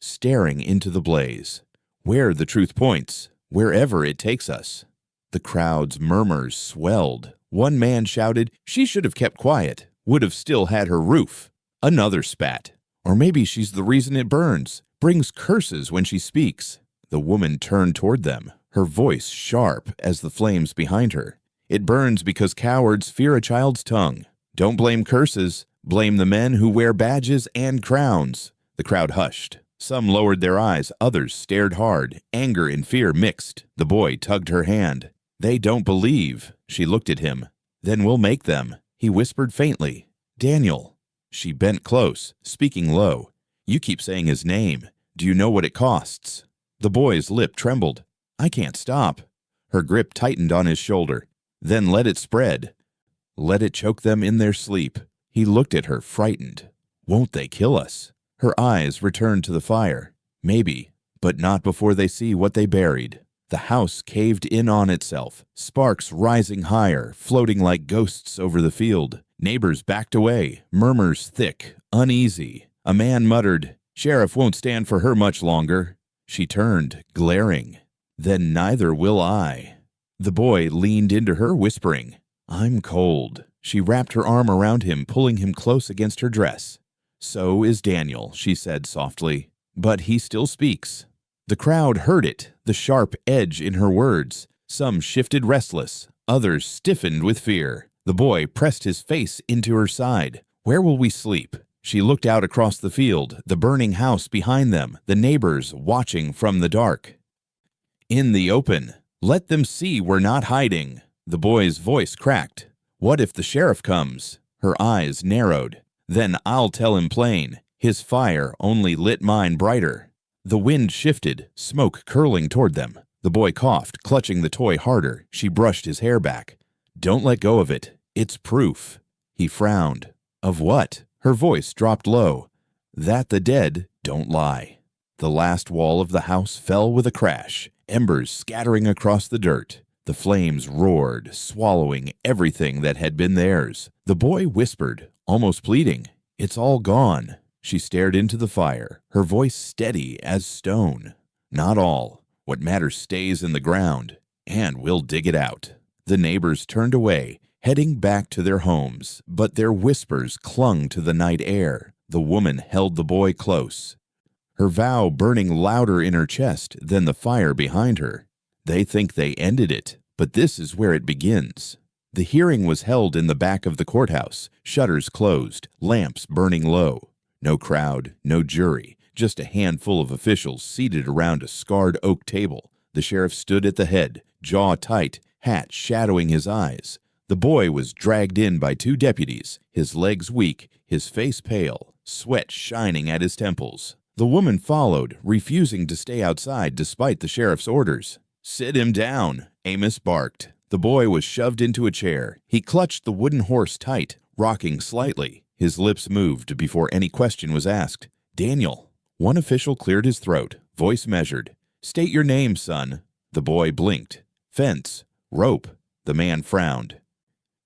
staring into the blaze. "Where the truth points, wherever it takes us." The crowd's murmurs swelled. One man shouted, "She should have kept quiet, would have still had her roof." Another spat. "Or maybe she's the reason it burns, brings curses when she speaks." The woman turned toward them, her voice sharp as the flames behind her. "It burns because cowards fear a child's tongue. Don't blame curses, blame the men who wear badges and crowns." The crowd hushed. Some lowered their eyes, others stared hard, anger and fear mixed. The boy tugged her hand. "They don't believe." She looked at him. "Then we'll make them." He whispered faintly, "Daniel." She bent close, speaking low. "You keep saying his name. Do you know what it costs?" The boy's lip trembled. "I can't stop." Her grip tightened on his shoulder. "Then let it spread. Let it choke them in their sleep." He looked at her, frightened. "Won't they kill us?" Her eyes returned to the fire. Maybe, but not before they see what they buried. The house caved in on itself, sparks rising higher, floating like ghosts over the field. Neighbors backed away, murmurs thick, uneasy. A man muttered, "Sheriff won't stand for her much longer." She turned, glaring. "Then neither will I." The boy leaned into her, whispering, "I'm cold." She wrapped her arm around him, pulling him close against her dress. "So is Daniel," she said softly, "but he still speaks." The crowd heard it, the sharp edge in her words. Some shifted restless, others stiffened with fear. The boy pressed his face into her side. "Where will we sleep?" She looked out across the field, the burning house behind them, the neighbors watching from the dark. "In the open. Let them see we're not hiding." The boy's voice cracked. "What if the sheriff comes?" Her eyes narrowed. "Then I'll tell him plain. His fire only lit mine brighter." The wind shifted, smoke curling toward them. The boy coughed, clutching the toy harder. She brushed his hair back. "Don't let go of it. It's proof." He frowned. "Of what?" Her voice dropped low. "That the dead don't lie." The last wall of the house fell with a crash, embers scattering across the dirt. The flames roared, swallowing everything that had been theirs. The boy whispered, almost pleading, "It's all gone." She stared into the fire, her voice steady as stone. "Not all. What matters stays in the ground, and we'll dig it out." The neighbors turned away, heading back to their homes, but their whispers clung to the night air. The woman held the boy close, her vow burning louder in her chest than the fire behind her. They think they ended it, but this is where it begins. The hearing was held in the back of the courthouse, shutters closed, lamps burning low. No crowd, no jury, just a handful of officials seated around a scarred oak table. The sheriff stood at the head, jaw tight, hat shadowing his eyes. The boy was dragged in by two deputies, his legs weak, his face pale, sweat shining at his temples. The woman followed, refusing to stay outside despite the sheriff's orders. "Sit him down," Amos barked. The boy was shoved into a chair. He clutched the wooden horse tight, rocking slightly. His lips moved before any question was asked. "Daniel." One official cleared his throat, voice measured. "State your name, son." The boy blinked. "Fence. Rope." The man frowned.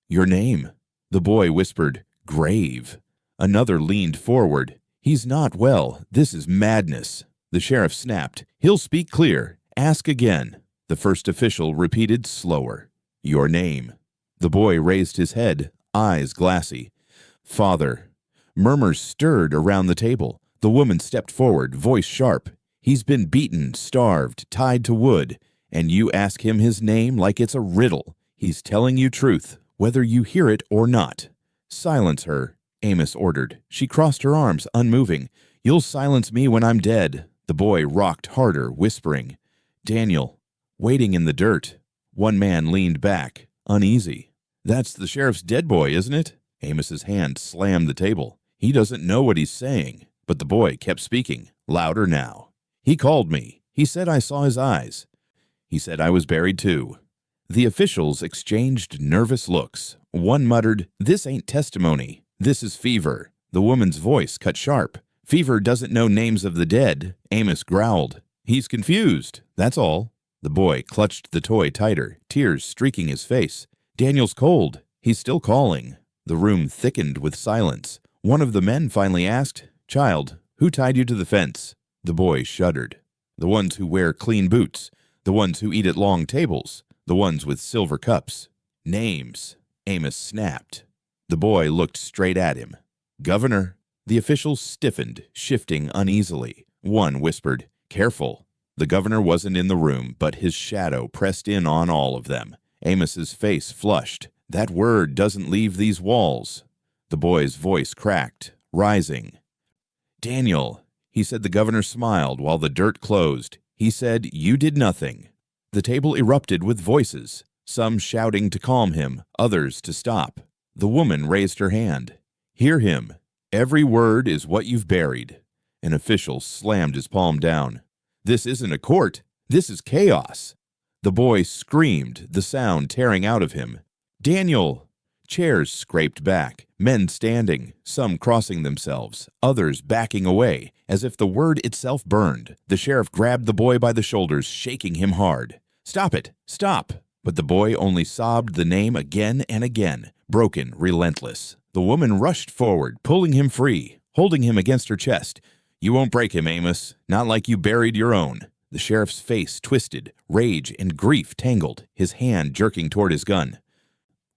"Your name?" The boy whispered, "Grave." Another leaned forward. "He's not well. This is madness." The sheriff snapped. "He'll speak clear. Ask again." The first official repeated slower. "Your name." The boy raised his head, eyes glassy. "Father." Murmurs stirred around the table. The woman stepped forward, voice sharp. "He's been beaten, starved, tied to wood, and you ask him his name like it's a riddle. He's telling you truth, whether you hear it or not." "Silence her," Amos ordered. She crossed her arms, unmoving. "You'll silence me when I'm dead." The boy rocked harder, whispering, "Daniel." Waiting in the dirt. One man leaned back, uneasy. "That's the sheriff's dead boy, isn't it?" Amos's hand slammed the table. "He doesn't know what he's saying." But the boy kept speaking, louder now. "He called me. He said I saw his eyes. He said I was buried too." The officials exchanged nervous looks. One muttered, "This ain't testimony. This is fever." The woman's voice cut sharp. "Fever doesn't know names of the dead." Amos growled. "He's confused, that's all." The boy clutched the toy tighter, tears streaking his face. "Daniel's cold. He's still calling." The room thickened with silence. One of the men finally asked, "Child, who tied you to the fence?" The boy shuddered. "The ones who wear clean boots. The ones who eat at long tables. The ones with silver cups." "Names," Amos snapped. The boy looked straight at him. "Governor." The officials stiffened, shifting uneasily. One whispered, "Careful." The governor wasn't in the room, but his shadow pressed in on all of them. Amos's face flushed. "That word doesn't leave these walls." The boy's voice cracked, rising. "Daniel," he said. The governor smiled while the dirt closed. He said, "You did nothing." The table erupted with voices, some shouting to calm him, others to stop. The woman raised her hand. "Hear him. Every word is what you've buried." An official slammed his palm down. "This isn't a court. This is chaos." The boy screamed, the sound tearing out of him. "Daniel!" Chairs scraped back, men standing, some crossing themselves, others backing away, as if the word itself burned. The sheriff grabbed the boy by the shoulders, shaking him hard. "Stop it! Stop!" But the boy only sobbed the name again and again, broken, relentless. The woman rushed forward, pulling him free, holding him against her chest. "You won't break him, Amos. Not like you buried your own." The sheriff's face twisted, rage and grief tangled, his hand jerking toward his gun.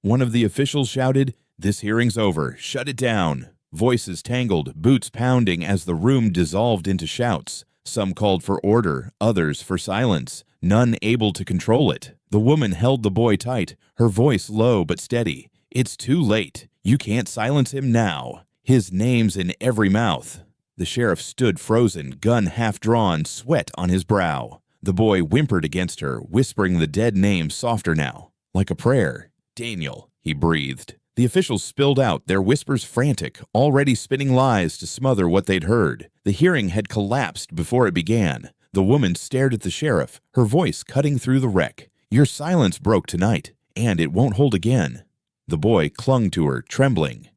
One of the officials shouted, "This hearing's over. Shut it down." Voices tangled, boots pounding as the room dissolved into shouts. Some called for order, others for silence, none able to control it. The woman held the boy tight, her voice low but steady. "It's too late. You can't silence him now. His name's in every mouth." The sheriff stood frozen, gun half drawn, sweat on his brow. The boy whimpered against her, whispering the dead name softer now, like a prayer. "Daniel," he breathed. The officials spilled out, their whispers frantic, already spinning lies to smother what they'd heard. The hearing had collapsed before it began. The woman stared at the sheriff, her voice cutting through the wreck. "Your silence broke tonight, and it won't hold again." The boy clung to her, trembling,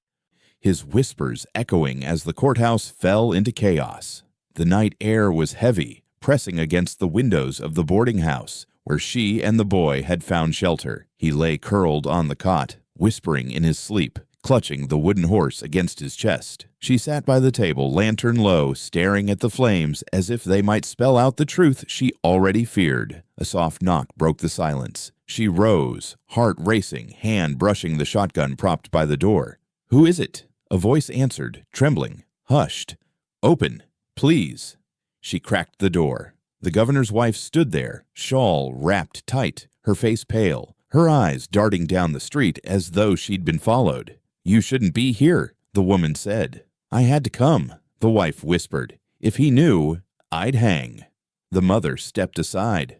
his whispers echoing as the courthouse fell into chaos. The night air was heavy, pressing against the windows of the boarding house, where she and the boy had found shelter. He lay curled on the cot, whispering in his sleep, clutching the wooden horse against his chest. She sat by the table, lantern low, staring at the flames as if they might spell out the truth she already feared. A soft knock broke the silence. She rose, heart racing, hand brushing the shotgun propped by the door. "Who is it?" A voice answered, trembling, hushed. "Open, please." She cracked the door. The governor's wife stood there, shawl wrapped tight, her face pale, her eyes darting down the street as though she'd been followed. "You shouldn't be here," the woman said. "I had to come," the wife whispered. "If he knew, I'd hang." The mother stepped aside.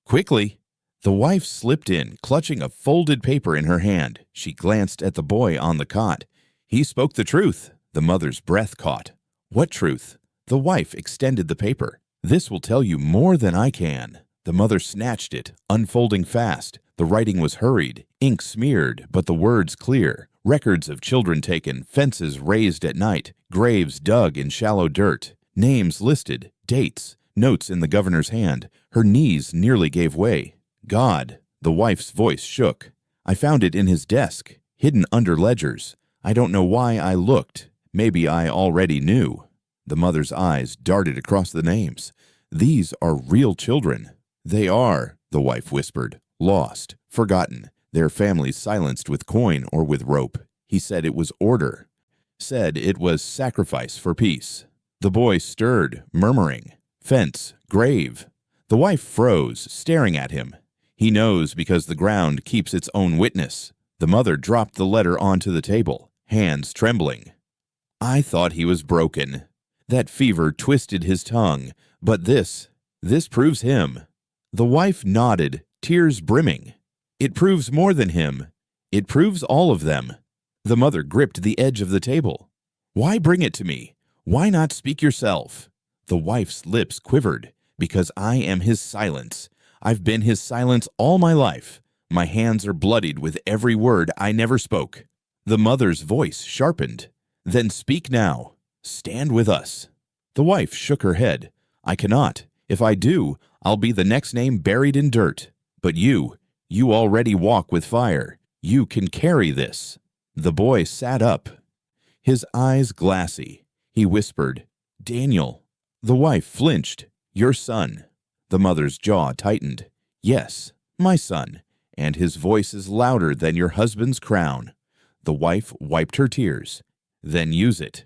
"Quickly!" The wife slipped in, clutching a folded paper in her hand. She glanced at the boy on the cot. "He spoke the truth." The mother's breath caught. "What truth?" The wife extended the paper. "This will tell you more than I can." The mother snatched it, unfolding fast. The writing was hurried, ink smeared, but the words clear. Records of children taken, fences raised at night, graves dug in shallow dirt, names listed, dates, notes in the governor's hand. Her knees nearly gave way. "God," the wife's voice shook. "I found it in his desk, hidden under ledgers. I don't know why I looked. Maybe I already knew." The mother's eyes darted across the names. "These are real children." "They are," the wife whispered. "Lost, forgotten, their families silenced with coin or with rope." He said it was order. Said it was sacrifice for peace. The boy stirred, murmuring, "Fence, grave." The wife froze, staring at him. "He knows because the ground keeps its own witness." The mother dropped the letter onto the table, hands trembling. "I thought he was broken." That fever twisted his tongue, but this proves him. The wife nodded, tears brimming. "It proves more than him. It proves all of them." The mother gripped the edge of the table. "Why bring it to me? Why not speak yourself?" The wife's lips quivered. "Because I am his silence. I've been his silence all my life. My hands are bloodied with every word I never spoke." The mother's voice sharpened. "Then speak now. Stand with us." The wife shook her head. "I cannot. If I do, I'll be the next name buried in dirt. But you already walk with fire. You can carry this." The boy sat up, his eyes glassy. He whispered, "Daniel." The wife flinched. "Your son." The mother's jaw tightened. "Yes, my son, and his voice is louder than your husband's crown." The wife wiped her tears. "Then use it.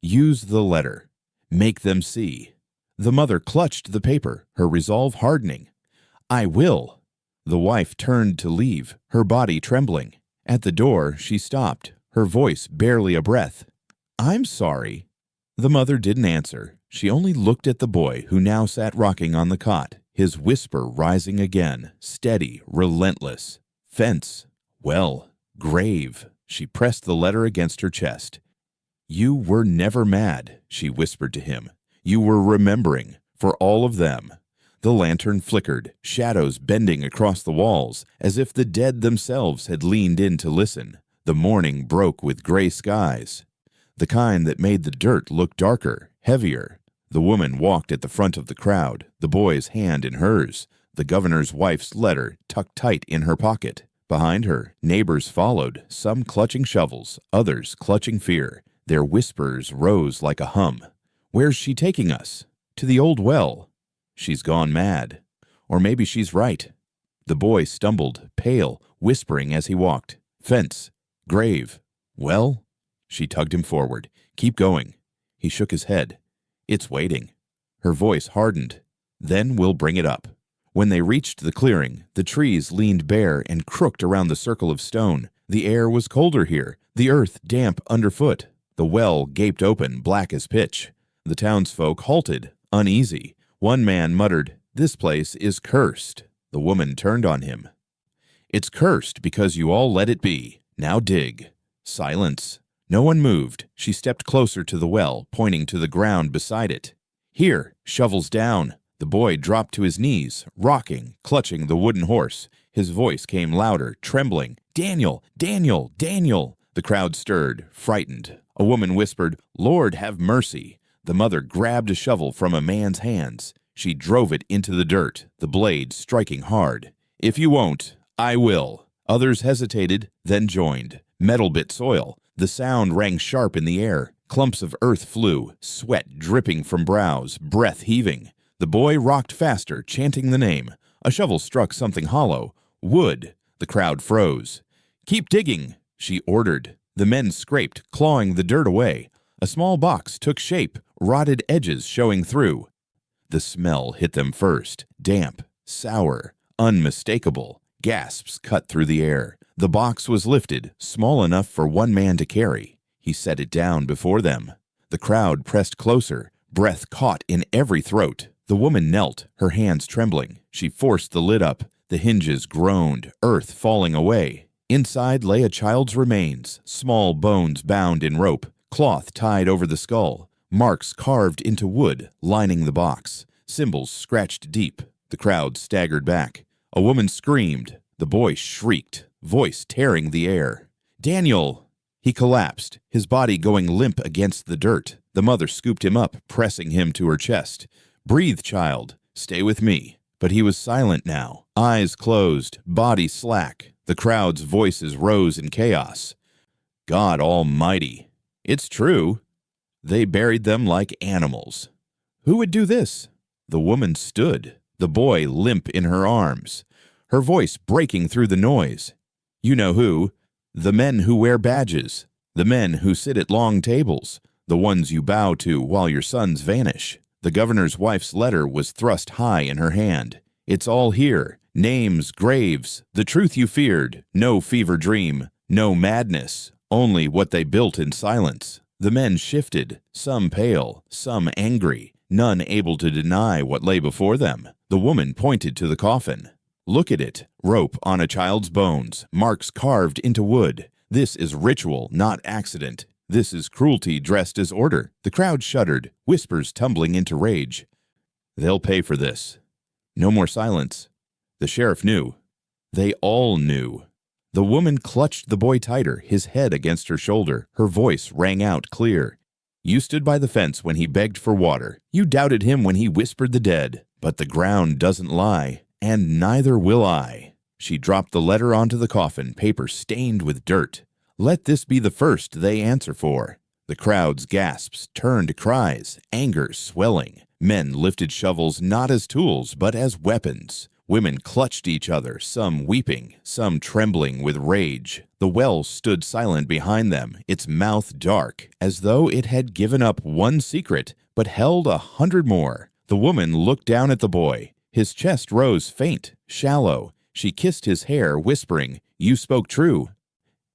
Use the letter. Make them see." The mother clutched the paper, her resolve hardening. "I will." The wife turned to leave, her body trembling. At the door, she stopped, her voice barely a breath. "I'm sorry." The mother didn't answer. She only looked at the boy, who now sat rocking on the cot, his whisper rising again, steady, relentless. "Fence. Well, grave." She pressed the letter against her chest. "You were never mad," she whispered to him. "You were remembering, for all of them." The lantern flickered, shadows bending across the walls, as if the dead themselves had leaned in to listen. The morning broke with gray skies, the kind that made the dirt look darker, heavier. The woman walked at the front of the crowd, the boy's hand in hers, the governor's wife's letter tucked tight in her pocket. Behind her, neighbors followed, some clutching shovels, others clutching fear. Their whispers rose like a hum. "Where's she taking us?" "To the old well." "She's gone mad." Or maybe she's right. The boy stumbled, pale, whispering as he walked. "Fence. Grave. Well?" She tugged him forward. "Keep going." He shook his head. "It's waiting." Her voice hardened. "Then we'll bring it up." When they reached the clearing, the trees leaned bare and crooked around the circle of stone. The air was colder here, the earth damp underfoot. The well gaped open, black as pitch. The townsfolk halted, uneasy. One man muttered, "This place is cursed." The woman turned on him. "It's cursed because you all let it be. Now dig." Silence. No one moved. She stepped closer to the well, pointing to the ground beside it. "Here, shovels down." The boy dropped to his knees, rocking, clutching the wooden horse. His voice came louder, trembling. "Daniel! Daniel! Daniel!" The crowd stirred, frightened. A woman whispered, "Lord, have mercy." The mother grabbed a shovel from a man's hands. She drove it into the dirt, the blade striking hard. "If you won't, I will." Others hesitated, then joined. Metal bit soil. The sound rang sharp in the air. Clumps of earth flew, sweat dripping from brows, breath heaving. The boy rocked faster, chanting the name. A shovel struck something hollow. Wood. The crowd froze. "Keep digging," she ordered. The men scraped, clawing the dirt away. A small box took shape, rotted edges showing through. The smell hit them first. Damp, sour, unmistakable. Gasps cut through the air. The box was lifted, small enough for one man to carry. He set it down before them. The crowd pressed closer, breath caught in every throat. The woman knelt, her hands trembling. She forced the lid up. The hinges groaned, earth falling away. Inside lay a child's remains, small bones bound in rope, cloth tied over the skull, marks carved into wood lining the box, symbols scratched deep. The crowd staggered back. A woman screamed. The boy shrieked, voice tearing the air. "Daniel!" He collapsed, his body going limp against the dirt. The mother scooped him up, pressing him to her chest. "Breathe, child. Stay with me." But he was silent now, eyes closed, body slack. The crowd's voices rose in chaos. "God Almighty! It's true. They buried them like animals." "Who would do this?" The woman stood, the boy limp in her arms, her voice breaking through the noise. "You know who. The men who wear badges, the men who sit at long tables, the ones you bow to while your sons vanish." The governor's wife's letter was thrust high in her hand. "It's all here. Names, graves, the truth you feared. No fever dream, no madness, only what they built in silence." The men shifted, some pale, some angry, none able to deny what lay before them. The woman pointed to the coffin. "Look at it. Rope on a child's bones, marks carved into wood. This is ritual, not accident. This is cruelty dressed as order." The crowd shuddered, whispers tumbling into rage. "They'll pay for this." No more silence. The sheriff knew. They all knew. The woman clutched the boy tighter, his head against her shoulder. Her voice rang out clear. "You stood by the fence when he begged for water. You doubted him when he whispered the dead. But the ground doesn't lie, and neither will I." She dropped the letter onto the coffin, paper stained with dirt. "Let this be the first they answer for." The crowd's gasps turned to cries, anger swelling. Men lifted shovels not as tools, but as weapons. Women clutched each other, some weeping, some trembling with rage. The well stood silent behind them, its mouth dark, as though it had given up one secret, but held 100 more. The woman looked down at the boy. His chest rose faint, shallow. She kissed his hair, whispering, "You spoke true."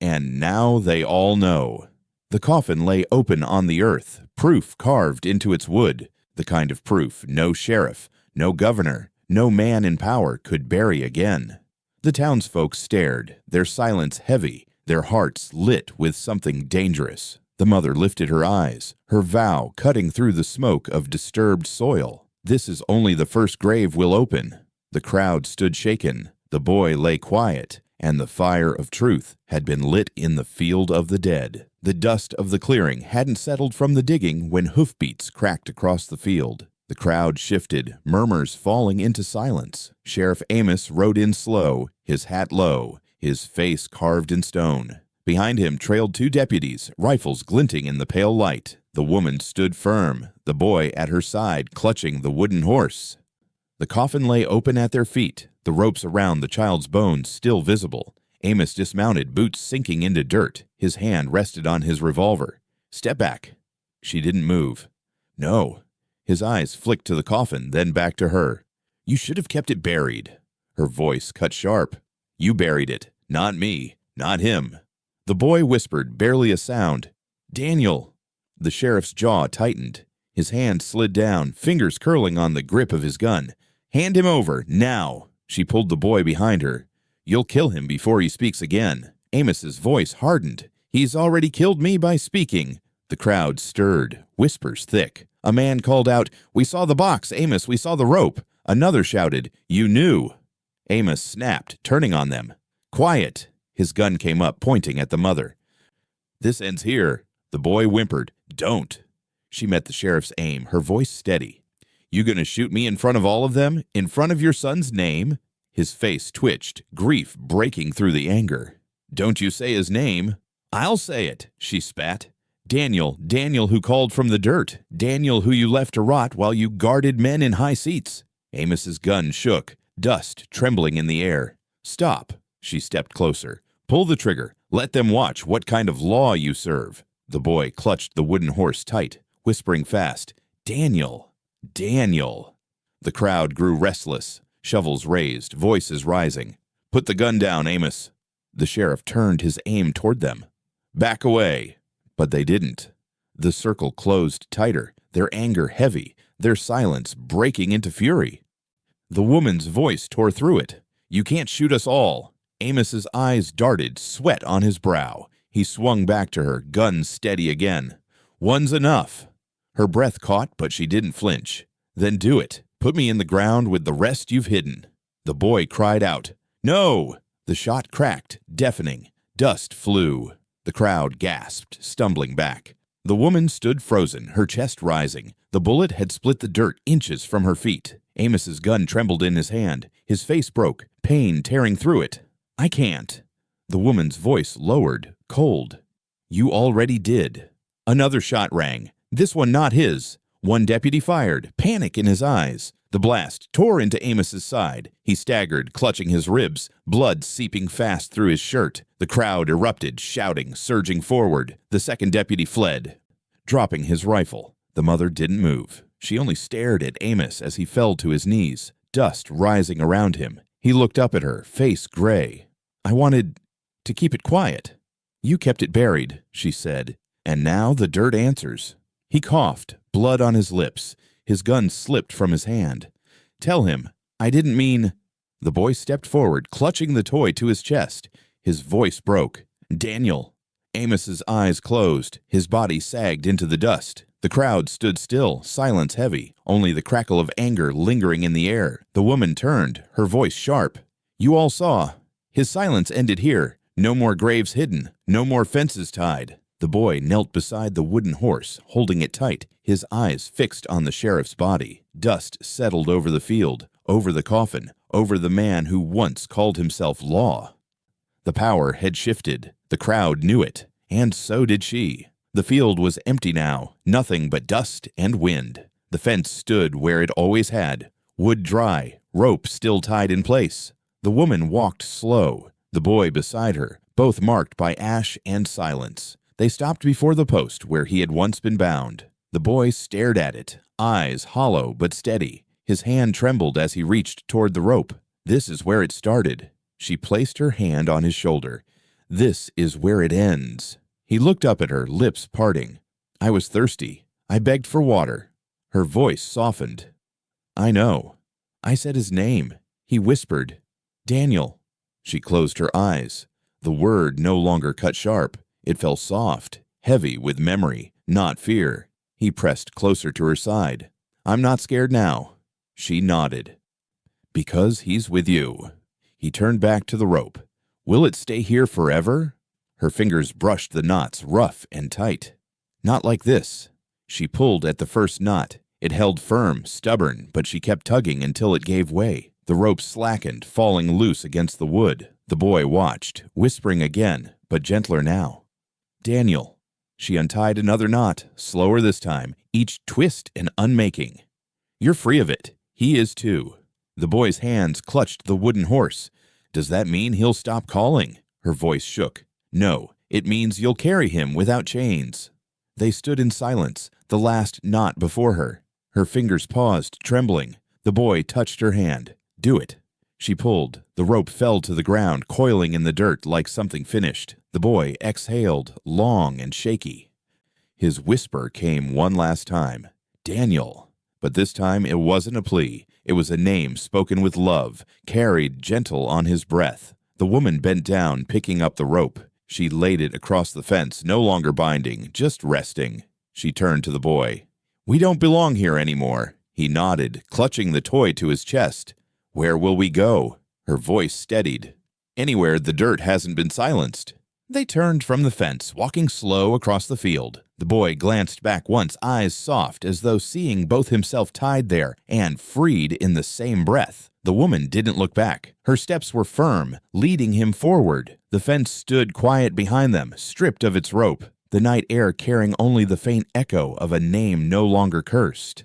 And now they all know. The coffin lay open on the earth, proof carved into its wood, the kind of proof no sheriff, no governor, no man in power could bury again. The townsfolk stared, their silence heavy, their hearts lit with something dangerous. The mother lifted her eyes, her vow cutting through the smoke of disturbed soil. "This is only the first grave we'll open." The crowd stood shaken. The boy lay quiet, and the fire of truth had been lit in the field of the dead. The dust of the clearing hadn't settled from the digging when hoofbeats cracked across the field. The crowd shifted, murmurs falling into silence. Sheriff Amos rode in slow, his hat low, his face carved in stone. Behind him trailed two deputies, rifles glinting in the pale light. The woman stood firm, the boy at her side, clutching the wooden horse. The coffin lay open at their feet, the ropes around the child's bones still visible. Amos dismounted, boots sinking into dirt. His hand rested on his revolver. "Step back." She didn't move. "No." His eyes flicked to the coffin, then back to her. "You should have kept it buried." Her voice cut sharp. "You buried it, not me, not him." The boy whispered, barely a sound, "Daniel." The sheriff's jaw tightened. His hand slid down, fingers curling on the grip of his gun. "Hand him over, now." She pulled the boy behind her. "You'll kill him before he speaks again." Amos's voice hardened. "He's already killed me by speaking." The crowd stirred, whispers thick. A man called out, "We saw the box, Amos, we saw the rope." Another shouted, "You knew." Amos snapped, turning on them. "Quiet." His gun came up, pointing at the mother. "This ends here." The boy whimpered, "Don't." She met the sheriff's aim, her voice steady. "You gonna shoot me in front of all of them? In front of your son's name?" His face twitched, grief breaking through the anger. "Don't you say his name." "I'll say it," she spat. "Daniel, Daniel who called from the dirt. Daniel who you left to rot while you guarded men in high seats." Amos's gun shook, dust trembling in the air. "Stop." She stepped closer. "Pull the trigger. Let them watch what kind of law you serve." The boy clutched the wooden horse tight, whispering fast, "Daniel, Daniel." The crowd grew restless, shovels raised, voices rising. "Put the gun down, Amos." The sheriff turned his aim toward them. "Back away." But they didn't. The circle closed tighter, their anger heavy, their silence breaking into fury. The woman's voice tore through it. "You can't shoot us all." Amos's eyes darted, sweat on his brow. He swung back to her, gun steady again. "One's enough." Her breath caught, but she didn't flinch. "Then do it. Put me in the ground with the rest you've hidden." The boy cried out, "No!" The shot cracked, deafening. Dust flew. The crowd gasped, stumbling back. The woman stood frozen, her chest rising. The bullet had split the dirt inches from her feet. Amos's gun trembled in his hand. His face broke, pain tearing through it. "I can't." The woman's voice lowered, cold. "You already did." Another shot rang. This one not his. One deputy fired, panic in his eyes. The blast tore into Amos's side. He staggered, clutching his ribs, blood seeping fast through his shirt. The crowd erupted, shouting, surging forward. The second deputy fled, dropping his rifle. The mother didn't move. She only stared at Amos as he fell to his knees, dust rising around him. He looked up at her, face gray. "I wanted to keep it quiet." "You kept it buried," she said. "And now the dirt answers." He coughed, blood on his lips. His gun slipped from his hand. "Tell him, I didn't mean—" The boy stepped forward, clutching the toy to his chest. His voice broke. "Daniel." Amos's eyes closed. His body sagged into the dust. The crowd stood still, silence heavy, only the crackle of anger lingering in the air. The woman turned, her voice sharp. "You all saw. His silence ended here. No more graves hidden, no more fences tied." The boy knelt beside the wooden horse, holding it tight, his eyes fixed on the sheriff's body. Dust settled over the field, over the coffin, over the man who once called himself Law. The power had shifted. The crowd knew it, and so did she. The field was empty now, nothing but dust and wind. The fence stood where it always had, wood dry, rope still tied in place. The woman walked slow, the boy beside her, both marked by ash and silence. They stopped before the post where he had once been bound. The boy stared at it, eyes hollow but steady. His hand trembled as he reached toward the rope. "This is where it started." She placed her hand on his shoulder. "This is where it ends." He looked up at her, lips parting. "I was thirsty. I begged for water." Her voice softened. "I know. I said his name." He whispered, "Daniel." She closed her eyes. The word no longer cut sharp. It fell soft, heavy with memory, not fear. He pressed closer to her side. "I'm not scared now." She nodded. "Because he's with you." He turned back to the rope. Will it stay here forever? Her fingers brushed the knots rough and tight. Not like this. She pulled at the first knot. It held firm, stubborn, but she kept tugging until it gave way. The rope slackened, falling loose against the wood. The boy watched, whispering again, but gentler now. Daniel. She untied another knot, slower this time, each twist an unmaking. You're free of it. He is too. The boy's hands clutched the wooden horse. Does that mean he'll stop calling? Her voice shook. No, it means you'll carry him without chains. They stood in silence, the last knot before her. Her fingers paused, trembling. The boy touched her hand. Do it. She pulled. The rope fell to the ground, coiling in the dirt like something finished. The boy exhaled, long and shaky. His whisper came one last time. Daniel. But this time it wasn't a plea. It was a name spoken with love, carried gentle on his breath. The woman bent down, picking up the rope. She laid it across the fence, no longer binding, just resting. She turned to the boy. We don't belong here anymore. He nodded, clutching the toy to his chest. Where will we go? Her voice steadied. Anywhere the dirt hasn't been silenced. They turned from the fence, walking slow across the field. The boy glanced back once, eyes soft, as though seeing both himself tied there and freed in the same breath. The woman didn't look back. Her steps were firm, leading him forward. The fence stood quiet behind them, stripped of its rope, the night air carrying only the faint echo of a name no longer cursed.